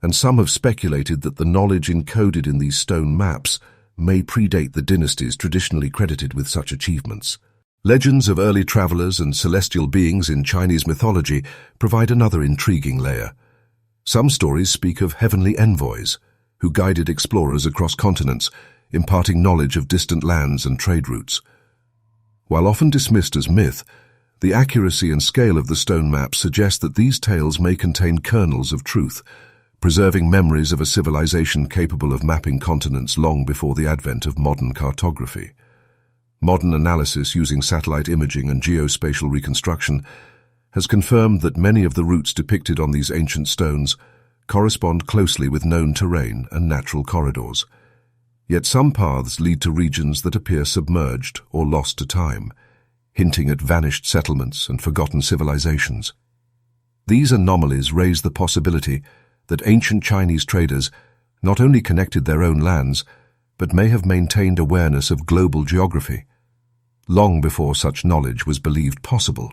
and some have speculated that the knowledge encoded in these stone maps may predate the dynasties traditionally credited with such achievements. Legends of early travelers and celestial beings in Chinese mythology provide another intriguing layer. Some stories speak of heavenly envoys, who guided explorers across continents, imparting knowledge of distant lands and trade routes. While often dismissed as myth, the accuracy and scale of the stone maps suggest that these tales may contain kernels of truth, preserving memories of a civilization capable of mapping continents long before the advent of modern cartography. Modern analysis using satellite imaging and geospatial reconstruction has confirmed that many of the routes depicted on these ancient stones correspond closely with known terrain and natural corridors. Yet some paths lead to regions that appear submerged or lost to time, hinting at vanished settlements and forgotten civilizations. These anomalies raise the possibility that ancient Chinese traders not only connected their own lands, but may have maintained awareness of global geography, long before such knowledge was believed possible.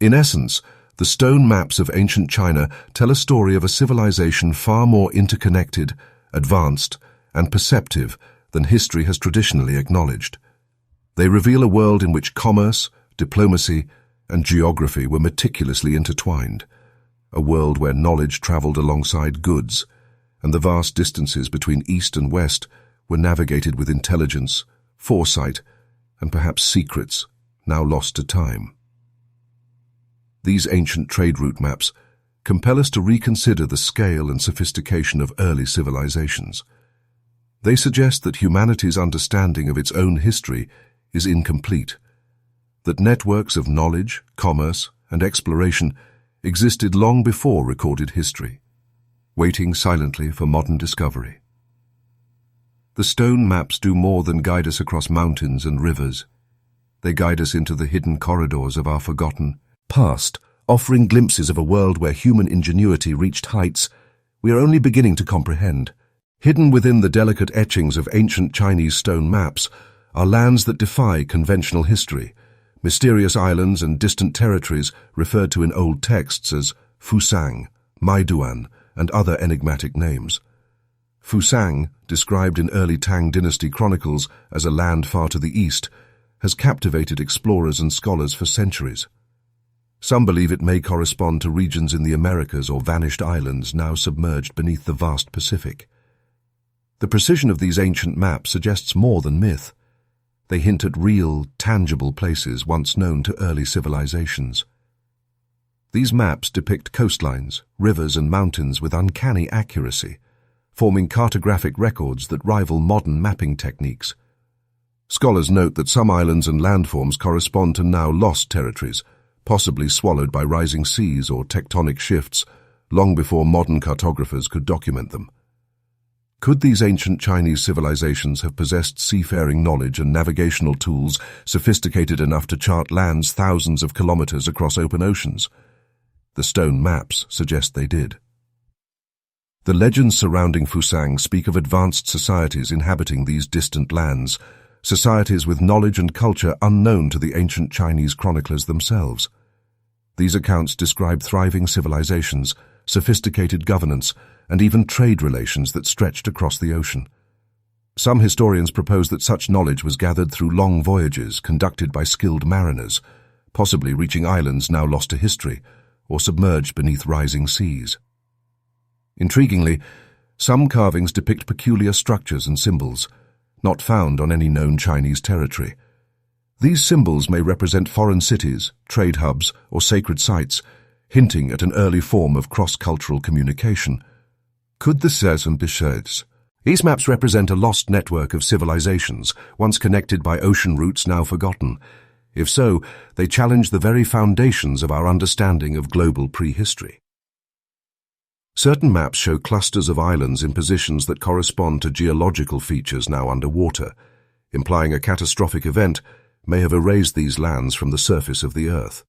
In essence, the stone maps of ancient China tell a story of a civilization far more interconnected, advanced, and perceptive than history has traditionally acknowledged. They reveal a world in which commerce, diplomacy, and geography were meticulously intertwined, a world where knowledge traveled alongside goods, and the vast distances between East and West were navigated with intelligence, foresight, and perhaps secrets now lost to time. These ancient trade route maps compel us to reconsider the scale and sophistication of early civilizations. They suggest that humanity's understanding of its own history is incomplete, that networks of knowledge, commerce, and exploration existed long before recorded history, waiting silently for modern discovery. The stone maps do more than guide us across mountains and rivers. They guide us into the hidden corridors of our forgotten past, offering glimpses of a world where human ingenuity reached heights we are only beginning to comprehend. Hidden within the delicate etchings of ancient Chinese stone maps are lands that defy conventional history, mysterious islands and distant territories referred to in old texts as Fusang, Maiduan, and other enigmatic names. Fusang, described in early Tang dynasty chronicles as a land far to the east, has captivated explorers and scholars for centuries. Some believe it may correspond to regions in the Americas or vanished islands now submerged beneath the vast Pacific. The precision of these ancient maps suggests more than myth. They hint at real, tangible places once known to early civilizations. These maps depict coastlines, rivers, and mountains with uncanny accuracy, forming cartographic records that rival modern mapping techniques. Scholars note that some islands and landforms correspond to now lost territories, possibly swallowed by rising seas or tectonic shifts, long before modern cartographers could document them. Could these ancient Chinese civilizations have possessed seafaring knowledge and navigational tools sophisticated enough to chart lands thousands of kilometers across open oceans? The stone maps suggest they did. The legends surrounding Fusang speak of advanced societies inhabiting these distant lands, societies with knowledge and culture unknown to the ancient Chinese chroniclers themselves. These accounts describe thriving civilizations, sophisticated governance, and even trade relations that stretched across the ocean. Some historians propose that such knowledge was gathered through long voyages conducted by skilled mariners, possibly reaching islands now lost to history or submerged beneath rising seas. Intriguingly, some carvings depict peculiar structures and symbols, not found on any known Chinese territory. These symbols may represent foreign cities, trade hubs, or sacred sites, hinting at an early form of cross-cultural communication. Could the Sesam be shades? These maps represent a lost network of civilizations, once connected by ocean routes now forgotten. If so, they challenge the very foundations of our understanding of global prehistory. Certain maps show clusters of islands in positions that correspond to geological features now underwater, implying a catastrophic event may have erased these lands from the surface of the Earth.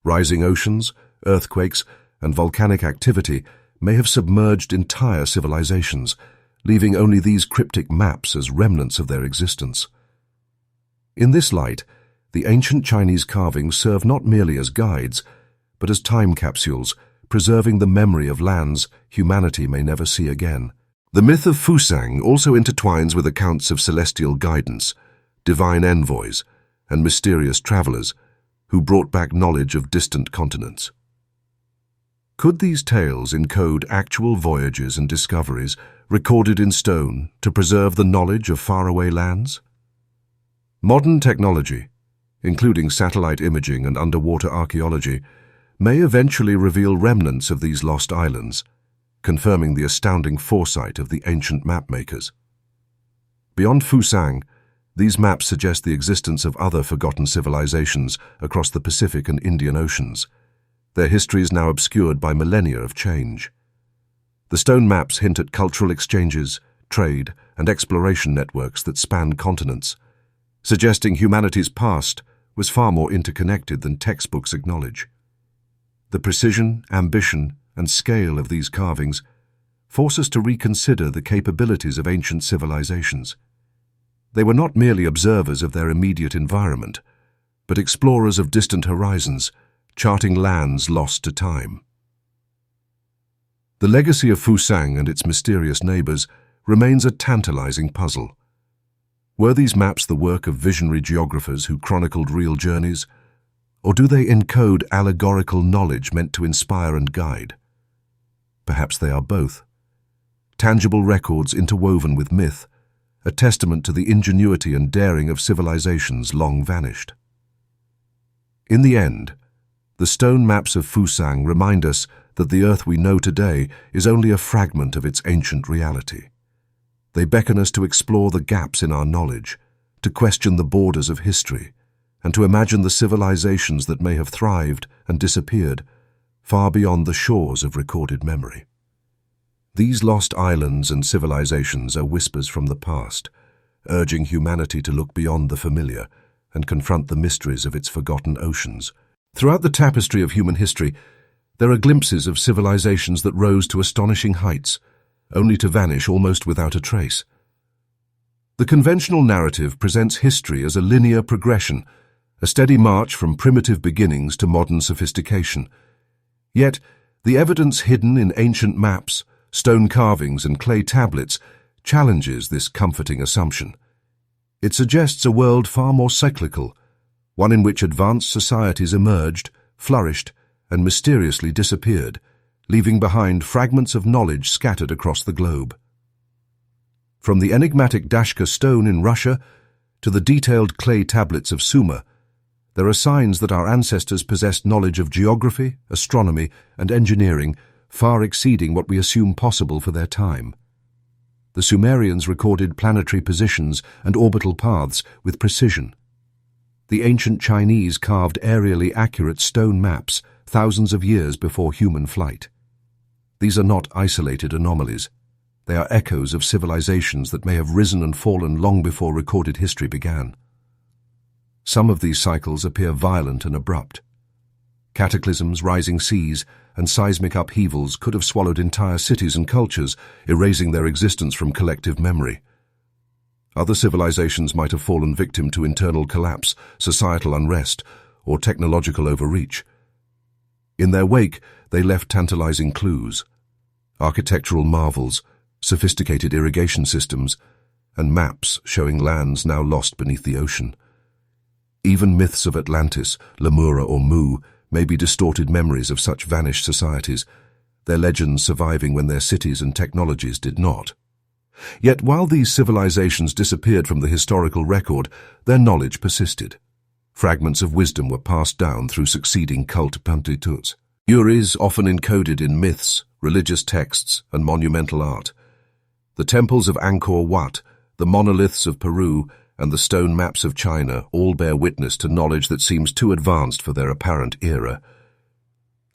Rising oceans, earthquakes, and volcanic activity may have submerged entire civilizations, leaving only these cryptic maps as remnants of their existence. In this light, the ancient Chinese carvings serve not merely as guides, but as time capsules, preserving the memory of lands humanity may never see again. The myth of Fusang also intertwines with accounts of celestial guidance, divine envoys, and mysterious travelers who brought back knowledge of distant continents. Could these tales encode actual voyages and discoveries recorded in stone to preserve the knowledge of faraway lands? Modern technology, including satellite imaging and underwater archaeology, may eventually reveal remnants of these lost islands, confirming the astounding foresight of the ancient mapmakers. Beyond Fusang, these maps suggest the existence of other forgotten civilizations across the Pacific and Indian Oceans, their histories now obscured by millennia of change. The stone maps hint at cultural exchanges, trade, and exploration networks that span continents, suggesting humanity's past was far more interconnected than textbooks acknowledge. The precision, ambition, and scale of these carvings force us to reconsider the capabilities of ancient civilizations. They were not merely observers of their immediate environment, but explorers of distant horizons, charting lands lost to time. The legacy of Fusang and its mysterious neighbors remains a tantalizing puzzle. Were these maps the work of visionary geographers who chronicled real journeys, or do they encode allegorical knowledge meant to inspire and guide? Perhaps they are both. Tangible records interwoven with myth, a testament to the ingenuity and daring of civilizations long vanished. In the end, the stone maps of Fusang remind us that the Earth we know today is only a fragment of its ancient reality. They beckon us to explore the gaps in our knowledge, to question the borders of history, and to imagine the civilizations that may have thrived and disappeared far beyond the shores of recorded memory. These lost islands and civilizations are whispers from the past, urging humanity to look beyond the familiar and confront the mysteries of its forgotten oceans. Throughout the tapestry of human history, there are glimpses of civilizations that rose to astonishing heights, only to vanish almost without a trace. The conventional narrative presents history as a linear progression, a steady march from primitive beginnings to modern sophistication. Yet, the evidence hidden in ancient maps, stone carvings, and clay tablets challenges this comforting assumption. It suggests a world far more cyclical, one in which advanced societies emerged, flourished, and mysteriously disappeared, leaving behind fragments of knowledge scattered across the globe. From the enigmatic Dashka Stone in Russia to the detailed clay tablets of Sumer, there are signs that our ancestors possessed knowledge of geography, astronomy, and engineering far exceeding what we assume possible for their time. The Sumerians recorded planetary positions and orbital paths with precision. The ancient Chinese carved aerially accurate stone maps thousands of years before human flight. These are not isolated anomalies. They are echoes of civilizations that may have risen and fallen long before recorded history began. Some of these cycles appear violent and abrupt. Cataclysms, rising seas, and seismic upheavals could have swallowed entire cities and cultures, erasing their existence from collective memory. Other civilizations might have fallen victim to internal collapse, societal unrest, or technological overreach. In their wake, they left tantalizing clues: architectural marvels, sophisticated irrigation systems, and maps showing lands now lost beneath the ocean. Even myths of Atlantis, Lemura, or Mu may be distorted memories of such vanished societies, their legends surviving when their cities and technologies did not. Yet while these civilizations disappeared from the historical record, their knowledge persisted. Fragments of wisdom were passed down through succeeding cult pantituts. Uris often encoded in myths, religious texts, and monumental art. The temples of Ankor Wat, the monoliths of Peru, and the stone maps of China all bear witness to knowledge that seems too advanced for their apparent era.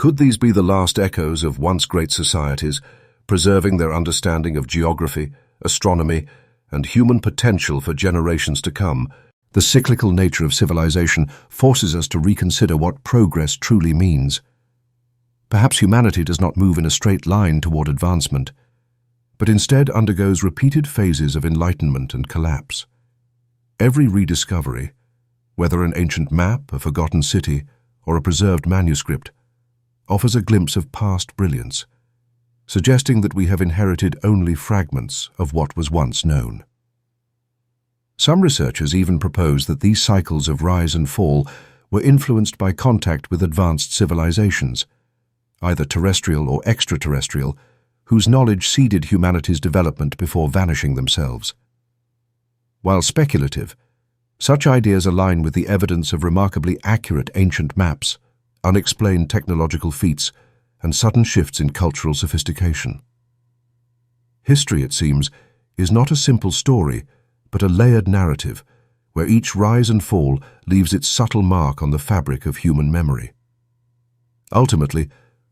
Could these be the last echoes of once great societies, preserving their understanding of geography, astronomy, and human potential for generations to come? The cyclical nature of civilization forces us to reconsider what progress truly means. Perhaps humanity does not move in a straight line toward advancement, but instead undergoes repeated phases of enlightenment and collapse. Every rediscovery, whether an ancient map, a forgotten city, or a preserved manuscript, offers a glimpse of past brilliance, suggesting that we have inherited only fragments of what was once known. Some researchers even propose that these cycles of rise and fall were influenced by contact with advanced civilizations, either terrestrial or extraterrestrial, whose knowledge seeded humanity's development before vanishing themselves. While speculative, such ideas align with the evidence of remarkably accurate ancient maps, unexplained technological feats, and sudden shifts in cultural sophistication. History, it seems, is not a simple story, but a layered narrative, where each rise and fall leaves its subtle mark on the fabric of human memory. Ultimately,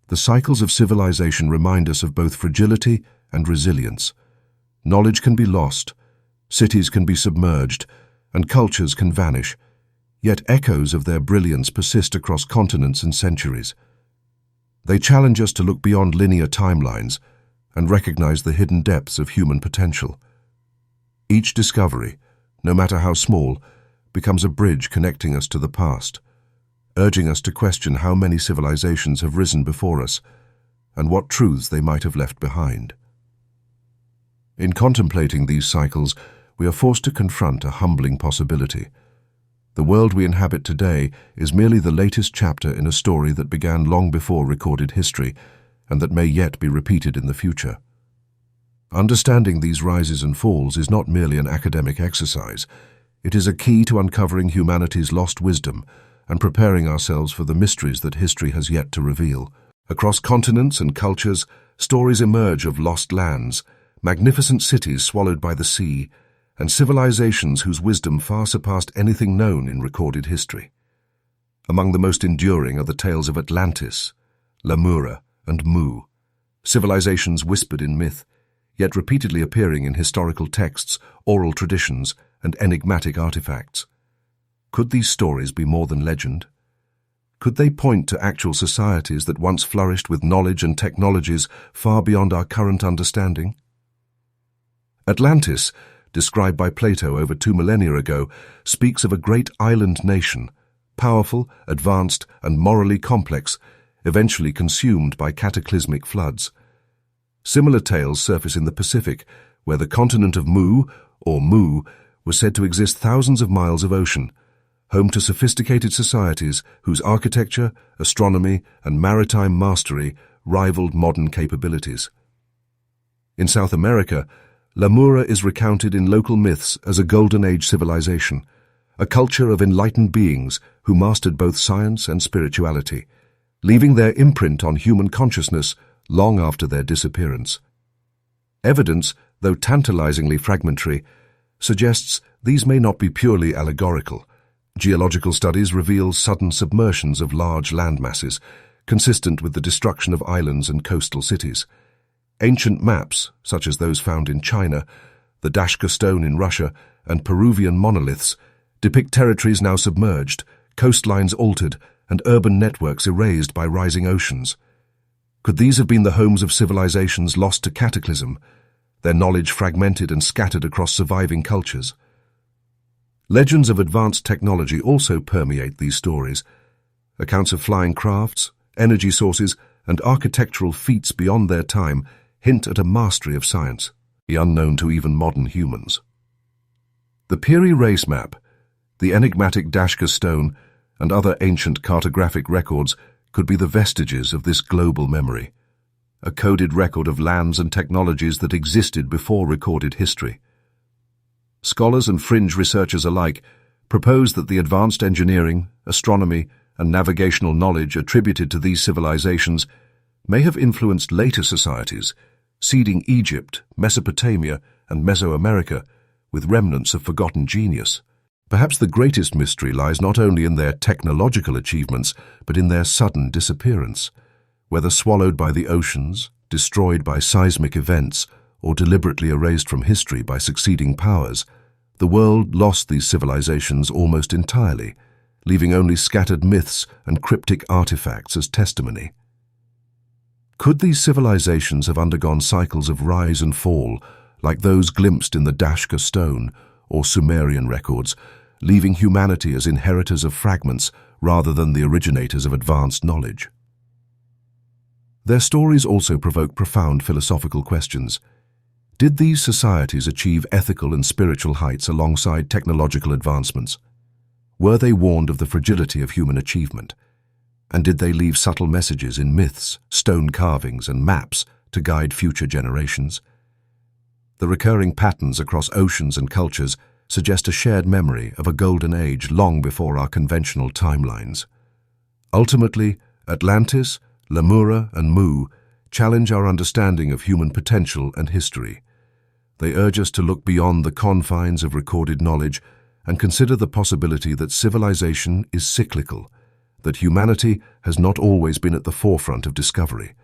the cycles of civilization remind us of both fragility and resilience. Knowledge can be lost, cities can be submerged, and cultures can vanish, yet echoes of their brilliance persist across continents and centuries. They challenge us to look beyond linear timelines and recognize the hidden depths of human potential. Each discovery, no matter how small, becomes a bridge connecting us to the past, urging us to question how many civilizations have risen before us and what truths they might have left behind. In contemplating these cycles, we are forced to confront a humbling possibility. The world we inhabit today is merely the latest chapter in a story that began long before recorded history and that may yet be repeated in the future. Understanding these rises and falls is not merely an academic exercise. It is a key to uncovering humanity's lost wisdom and preparing ourselves for the mysteries that history has yet to reveal. Across continents and cultures, stories emerge of lost lands, magnificent cities swallowed by the sea, and civilizations whose wisdom far surpassed anything known in recorded history. Among the most enduring are the tales of Atlantis, Lemura, and Mu, civilizations whispered in myth, yet repeatedly appearing in historical texts, oral traditions, and enigmatic artifacts. Could these stories be more than legend? Could they point to actual societies that once flourished with knowledge and technologies far beyond our current understanding? Atlantis, described by Plato over 2 millennia ago, speaks of a great island nation, powerful, advanced, and morally complex, eventually consumed by cataclysmic floods. Similar tales surface in the Pacific, where the continent of Mu, or Mu, was said to exist thousands of miles of ocean, home to sophisticated societies whose architecture, astronomy, and maritime mastery rivaled modern capabilities. In South America, Lemura is recounted in local myths as a Golden Age civilization, a culture of enlightened beings who mastered both science and spirituality, leaving their imprint on human consciousness long after their disappearance. Evidence, though tantalizingly fragmentary, suggests these may not be purely allegorical. Geological studies reveal sudden submersions of large landmasses, consistent with the destruction of islands and coastal cities. Ancient maps, such as those found in China, the Dashka Stone in Russia, and Peruvian monoliths, depict territories now submerged, coastlines altered, and urban networks erased by rising oceans. Could these have been the homes of civilizations lost to cataclysm, their knowledge fragmented and scattered across surviving cultures? Legends of advanced technology also permeate these stories. Accounts of flying crafts, energy sources, and architectural feats beyond their time hint at a mastery of science, the unknown to even modern humans. The Piri race map, the enigmatic Dashka Stone, and other ancient cartographic records could be the vestiges of this global memory, a coded record of lands and technologies that existed before recorded history. Scholars and fringe researchers alike propose that the advanced engineering, astronomy, and navigational knowledge attributed to these civilizations may have influenced later societies, seeding Egypt, Mesopotamia, and Mesoamerica with remnants of forgotten genius. Perhaps the greatest mystery lies not only in their technological achievements, but in their sudden disappearance. Whether swallowed by the oceans, destroyed by seismic events, or deliberately erased from history by succeeding powers, the world lost these civilizations almost entirely, leaving only scattered myths and cryptic artifacts as testimony. Could these civilizations have undergone cycles of rise and fall, like those glimpsed in the Dashka Stone or Sumerian records, leaving humanity as inheritors of fragments rather than the originators of advanced knowledge? Their stories also provoke profound philosophical questions. Did these societies achieve ethical and spiritual heights alongside technological advancements? Were they warned of the fragility of human achievement? And did they leave subtle messages in myths, stone carvings, and maps to guide future generations? The recurring patterns across oceans and cultures suggest a shared memory of a golden age long before our conventional timelines. Ultimately, Atlantis, Lemura, and Mu challenge our understanding of human potential and history. They urge us to look beyond the confines of recorded knowledge and consider the possibility that civilization is cyclical, that humanity has not always been at the forefront of discovery,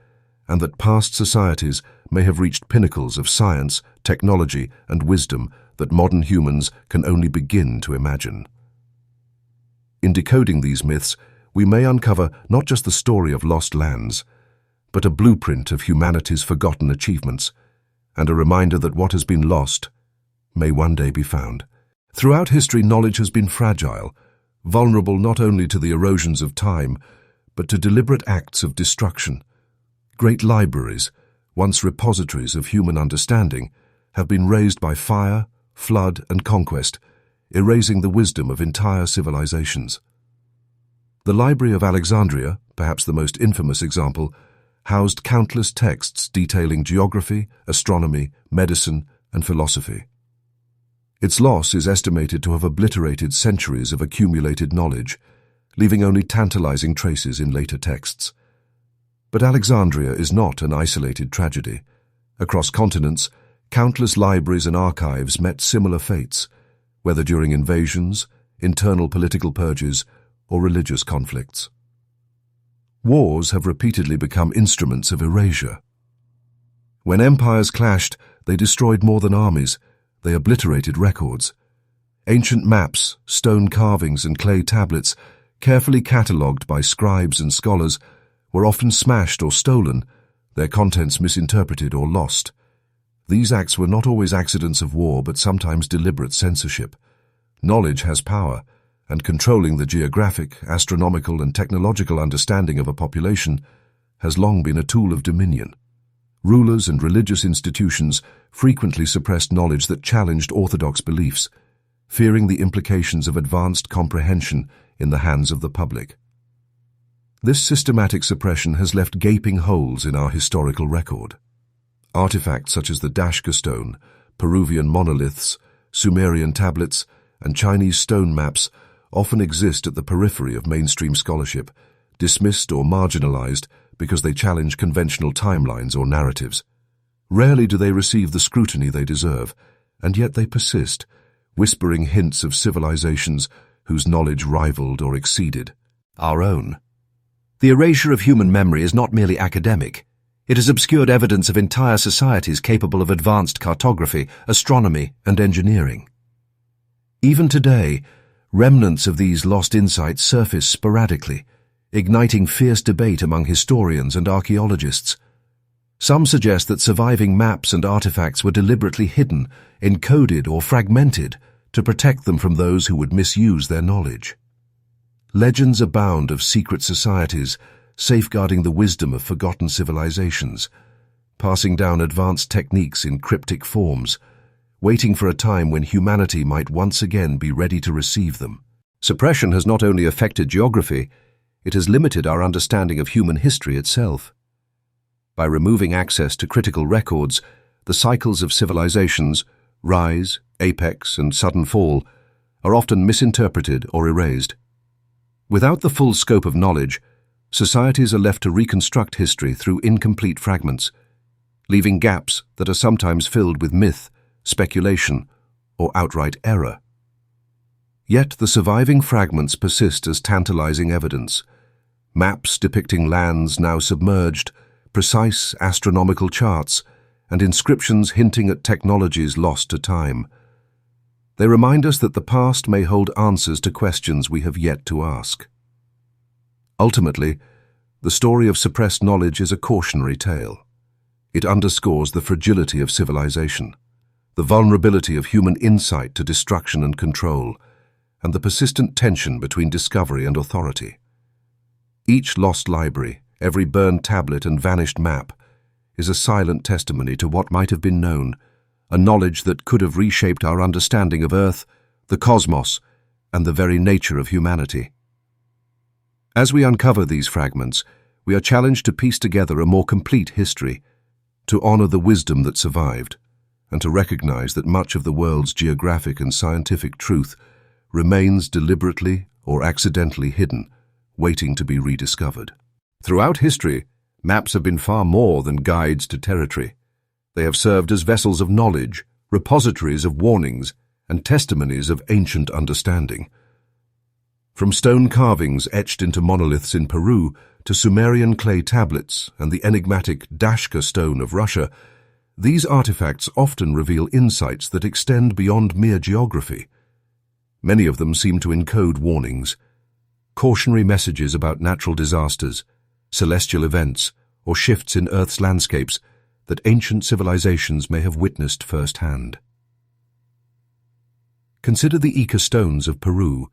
and that past societies may have reached pinnacles of science, technology, and wisdom that modern humans can only begin to imagine. In decoding these myths, we may uncover not just the story of lost lands, but a blueprint of humanity's forgotten achievements, and a reminder that what has been lost may one day be found. Throughout history, knowledge has been fragile, vulnerable not only to the erosions of time, but to deliberate acts of destruction. Great libraries, once repositories of human understanding, have been razed by fire, flood, and conquest, erasing the wisdom of entire civilizations. The Library of Alexandria, perhaps the most infamous example, housed countless texts detailing geography, astronomy, medicine, and philosophy. Its loss is estimated to have obliterated centuries of accumulated knowledge, leaving only tantalizing traces in later texts. But Alexandria is not an isolated tragedy. Across continents, countless libraries and archives met similar fates, whether during invasions, internal political purges, or religious conflicts. Wars have repeatedly become instruments of erasure. When empires clashed, they destroyed more than armies. They obliterated records. Ancient maps, stone carvings, and clay tablets, carefully catalogued by scribes and scholars, were often smashed or stolen, their contents misinterpreted or lost. These acts were not always accidents of war, but sometimes deliberate censorship. Knowledge has power, and controlling the geographic, astronomical, and technological understanding of a population has long been a tool of dominion. Rulers and religious institutions frequently suppressed knowledge that challenged orthodox beliefs, fearing the implications of advanced comprehension in the hands of the public. This systematic suppression has left gaping holes in our historical record. Artifacts such as the Dashka Stone, Peruvian monoliths, Sumerian tablets, and Chinese stone maps often exist at the periphery of mainstream scholarship, dismissed or marginalized because they challenge conventional timelines or narratives. Rarely do they receive the scrutiny they deserve, and yet they persist, whispering hints of civilizations whose knowledge rivaled or exceeded our own. The erasure of human memory is not merely academic. It has obscured evidence of entire societies capable of advanced cartography, astronomy, and engineering. Even today, remnants of these lost insights surface sporadically, igniting fierce debate among historians and archaeologists. Some suggest that surviving maps and artifacts were deliberately hidden, encoded, or fragmented to protect them from those who would misuse their knowledge. Legends abound of secret societies safeguarding the wisdom of forgotten civilizations, passing down advanced techniques in cryptic forms, waiting for a time when humanity might once again be ready to receive them. Suppression has not only affected geography, it has limited our understanding of human history itself. By removing access to critical records, the cycles of civilizations, rise, apex, and sudden fall, are often misinterpreted or erased. Without the full scope of knowledge, societies are left to reconstruct history through incomplete fragments, leaving gaps that are sometimes filled with myth, speculation, or outright error. Yet the surviving fragments persist as tantalizing evidence, maps depicting lands now submerged, precise astronomical charts, and inscriptions hinting at technologies lost to time. They remind us that the past may hold answers to questions we have yet to ask. Ultimately, the story of suppressed knowledge is a cautionary tale. It underscores the fragility of civilization, the vulnerability of human insight to destruction and control, and the persistent tension between discovery and authority. Each lost library, every burned tablet and vanished map, is a silent testimony to what might have been known, a knowledge that could have reshaped our understanding of Earth, the cosmos, and the very nature of humanity. As we uncover these fragments, we are challenged to piece together a more complete history, to honor the wisdom that survived, and to recognize that much of the world's geographic and scientific truth remains deliberately or accidentally hidden, waiting to be rediscovered. Throughout history, maps have been far more than guides to territory. They have served as vessels of knowledge, repositories of warnings, and testimonies of ancient understanding. From stone carvings etched into monoliths in Peru to Sumerian clay tablets and the enigmatic Dashka Stone of Russia, these artifacts often reveal insights that extend beyond mere geography. Many of them seem to encode warnings, cautionary messages about natural disasters, celestial events, or shifts in Earth's landscapes that ancient civilizations may have witnessed firsthand. Consider the Ica stones of Peru,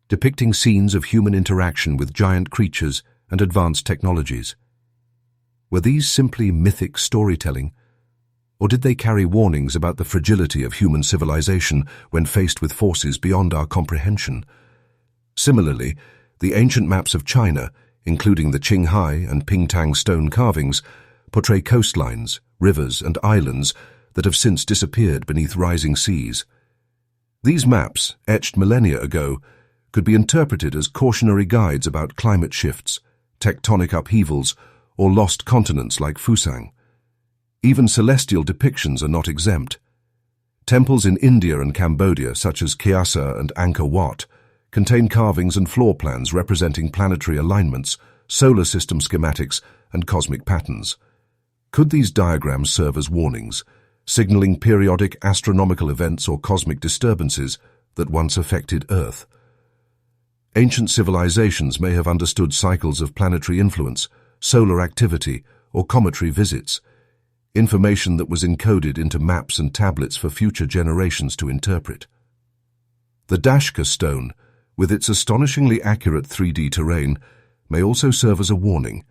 depicting scenes of human interaction with giant creatures and advanced technologies. Were these simply mythic storytelling, or did they carry warnings about the fragility of human civilization when faced with forces beyond our comprehension? Similarly, the ancient maps of China, including the Qinghai and Pingtang stone carvings, portray coastlines, rivers, and islands that have since disappeared beneath rising seas. These maps, etched millennia ago, could be interpreted as cautionary guides about climate shifts, tectonic upheavals, or lost continents like Fusang. Even celestial depictions are not exempt. Temples in India and Cambodia, such as Kyasa and Ankor Wat, contain carvings and floor plans representing planetary alignments, solar system schematics, and cosmic patterns. Could these diagrams serve as warnings, signaling periodic astronomical events or cosmic disturbances that once affected Earth? Ancient civilizations may have understood cycles of planetary influence, solar activity, or cometary visits, information that was encoded into maps and tablets for future generations to interpret. The Dashka Stone, with its astonishingly accurate 3D terrain, may also serve as a warning.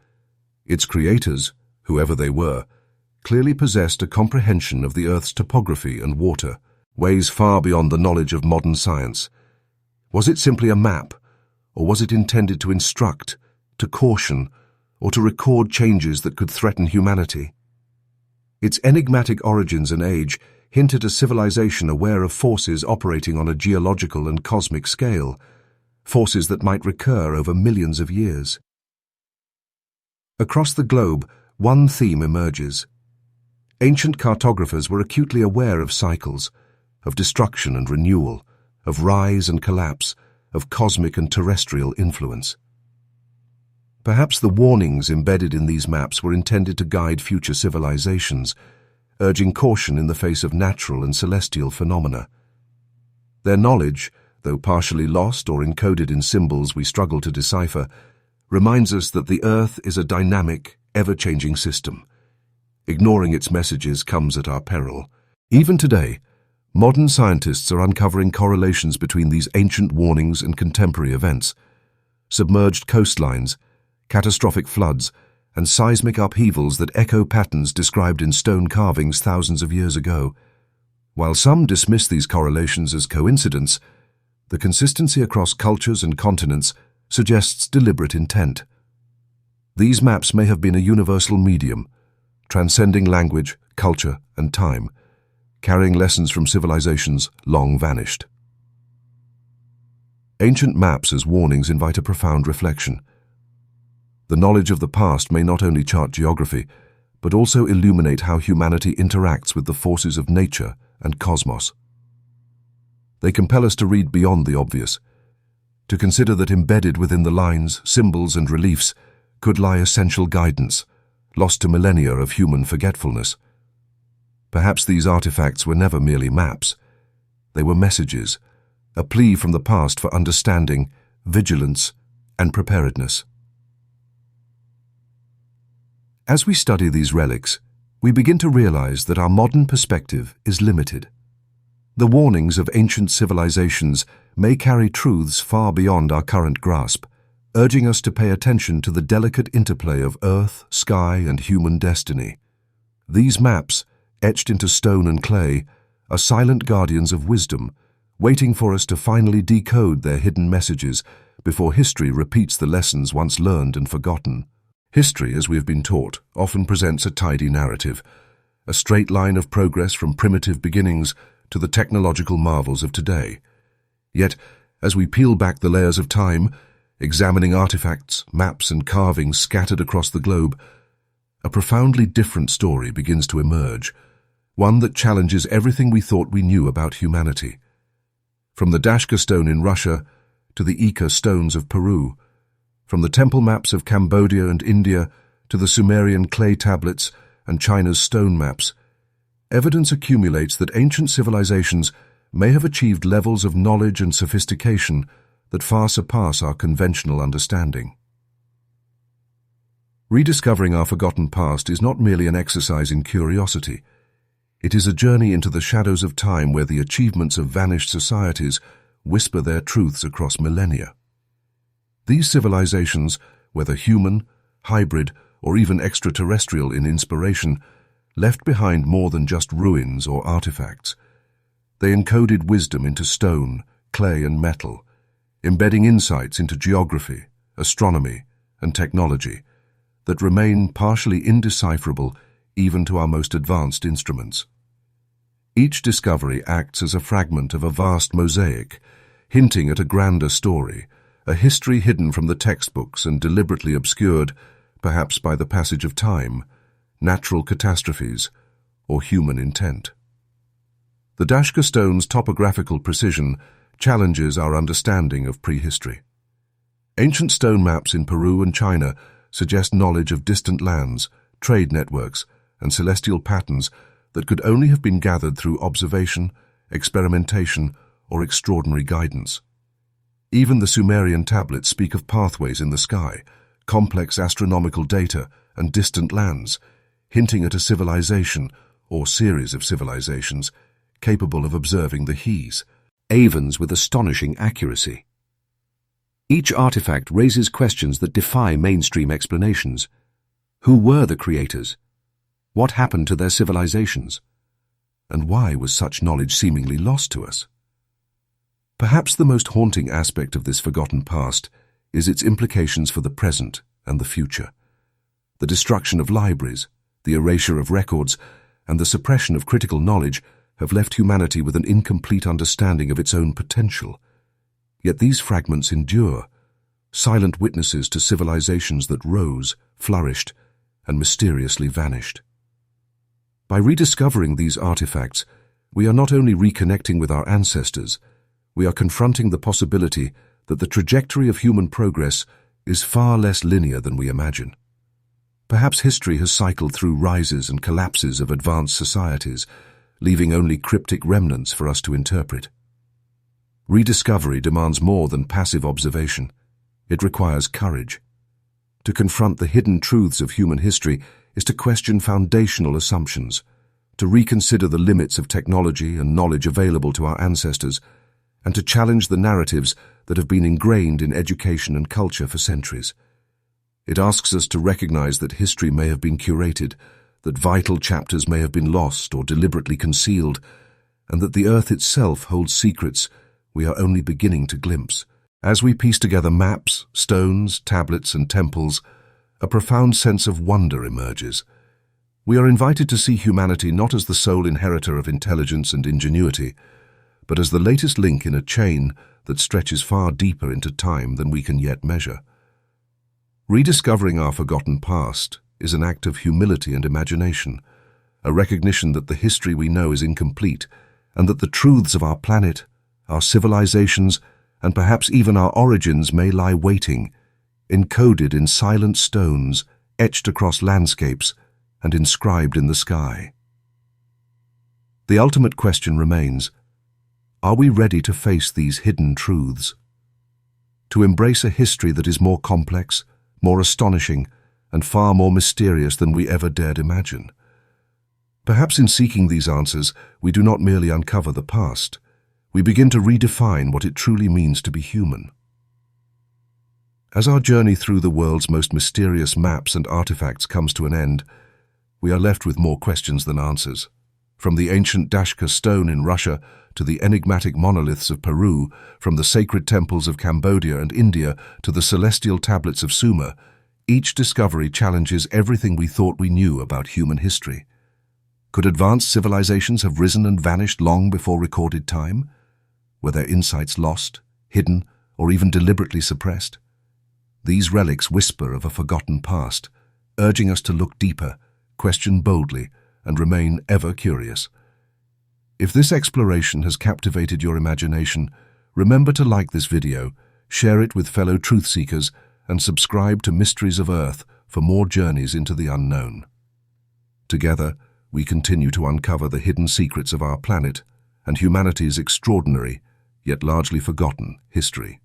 Its creators, whoever they were, clearly possessed a comprehension of the Earth's topography and water, ways far beyond the knowledge of modern science. Was it simply a map, or was it intended to instruct, to caution, or to record changes that could threaten humanity? Its enigmatic origins and age hint at a civilization aware of forces operating on a geological and cosmic scale, forces that might recur over millions of years. Across the globe, one theme emerges. Ancient cartographers were acutely aware of cycles, of destruction and renewal, of rise and collapse, of cosmic and terrestrial influence. Perhaps the warnings embedded in these maps were intended to guide future civilizations, urging caution in the face of natural and celestial phenomena. Their knowledge, though partially lost or encoded in symbols we struggle to decipher, reminds us that the Earth is a dynamic, ever-changing system. Ignoring its messages comes at our peril. Even today, modern scientists are uncovering correlations between these ancient warnings and contemporary events. Submerged coastlines, catastrophic floods, and seismic upheavals that echo patterns described in stone carvings thousands of years ago. While some dismiss these correlations as coincidence, the consistency across cultures and continents suggests deliberate intent. These maps may have been a universal medium, transcending language, culture, and time, carrying lessons from civilizations long vanished. Ancient maps as warnings invite a profound reflection. The knowledge of the past may not only chart geography, but also illuminate how humanity interacts with the forces of nature and cosmos. They compel us to read beyond the obvious, to consider that embedded within the lines, symbols, and reliefs could lie essential guidance, lost to millennia of human forgetfulness. Perhaps these artifacts were never merely maps. They were messages, a plea from the past for understanding, vigilance, and preparedness. As we study these relics, we begin to realize that our modern perspective is limited. The warnings of ancient civilizations may carry truths far beyond our current grasp, urging us to pay attention to the delicate interplay of earth, sky, and human destiny. These maps, etched into stone and clay, are silent guardians of wisdom, waiting for us to finally decode their hidden messages before history repeats the lessons once learned and forgotten. History, as we have been taught, often presents a tidy narrative, a straight line of progress from primitive beginnings to the technological marvels of today. Yet, as we peel back the layers of time, examining artifacts, maps, and carvings scattered across the globe, a profoundly different story begins to emerge, one that challenges everything we thought we knew about humanity. From the Dashka Stone in Russia to the Ankor stones of Peru, from the temple maps of Cambodia and India to the Sumerian clay tablets and China's stone maps, evidence accumulates that ancient civilizations may have achieved levels of knowledge and sophistication that far surpass our conventional understanding. Rediscovering our forgotten past is not merely an exercise in curiosity. It is a journey into the shadows of time where the achievements of vanished societies whisper their truths across millennia. These civilizations, whether human, hybrid, or even extraterrestrial in inspiration, left behind more than just ruins or artifacts. They encoded wisdom into stone, clay, and metal, embedding insights into geography, astronomy, and technology that remain partially indecipherable even to our most advanced instruments. Each discovery acts as a fragment of a vast mosaic, hinting at a grander story, a history hidden from the textbooks and deliberately obscured, perhaps by the passage of time, natural catastrophes, or human intent. The Dashka Stone's topographical precision challenges our understanding of prehistory. Ancient stone maps in Peru and China suggest knowledge of distant lands, trade networks, and celestial patterns that could only have been gathered through observation, experimentation, or extraordinary guidance. Even the Sumerian tablets speak of pathways in the sky, complex astronomical data, and distant lands, hinting at a civilization, or series of civilizations, capable of observing the heavens with astonishing accuracy. Each artifact raises questions that defy mainstream explanations. Who were the creators? What happened to their civilizations? And why was such knowledge seemingly lost to us? Perhaps the most haunting aspect of this forgotten past is its implications for the present and the future. The destruction of libraries, the erasure of records, and the suppression of critical knowledge have left humanity with an incomplete understanding of its own potential. Yet these fragments endure, silent witnesses to civilizations that rose, flourished, and mysteriously vanished. By rediscovering these artifacts, we are not only reconnecting with our ancestors, we are confronting the possibility that the trajectory of human progress is far less linear than we imagine. Perhaps history has cycled through rises and collapses of advanced societies, leaving only cryptic remnants for us to interpret. Rediscovery demands more than passive observation. It requires courage. To confront the hidden truths of human history is to question foundational assumptions, to reconsider the limits of technology and knowledge available to our ancestors, and to challenge the narratives that have been ingrained in education and culture for centuries. It asks us to recognize that history may have been curated, that vital chapters may have been lost or deliberately concealed, and that the earth itself holds secrets we are only beginning to glimpse. As we piece together maps, stones, tablets, and temples, a profound sense of wonder emerges. We are invited to see humanity not as the sole inheritor of intelligence and ingenuity, but as the latest link in a chain that stretches far deeper into time than we can yet measure. Rediscovering our forgotten past is an act of humility and imagination, a recognition that the history we know is incomplete, and that the truths of our planet, our civilizations, and perhaps even our origins may lie waiting, encoded in silent stones, etched across landscapes, and inscribed in the sky. The ultimate question remains, are we ready to face these hidden truths? To embrace a history that is more complex, more astonishing, and far more mysterious than we ever dared imagine? Perhaps in seeking these answers, we do not merely uncover the past, we begin to redefine what it truly means to be human. As our journey through the world's most mysterious maps and artifacts comes to an end, we are left with more questions than answers. From the ancient Dashka Stone in Russia to the enigmatic monoliths of Peru, from the sacred temples of Cambodia and India to the celestial tablets of Sumer, each discovery challenges everything we thought we knew about human history. Could advanced civilizations have risen and vanished long before recorded time? Were their insights lost, hidden, or even deliberately suppressed? These relics whisper of a forgotten past, urging us to look deeper, question boldly, and remain ever curious. If this exploration has captivated your imagination, remember to like this video, share it with fellow truth seekers, and subscribe to Mysteries of Earth for more journeys into the unknown. Together, we continue to uncover the hidden secrets of our planet and humanity's extraordinary, yet largely forgotten, history.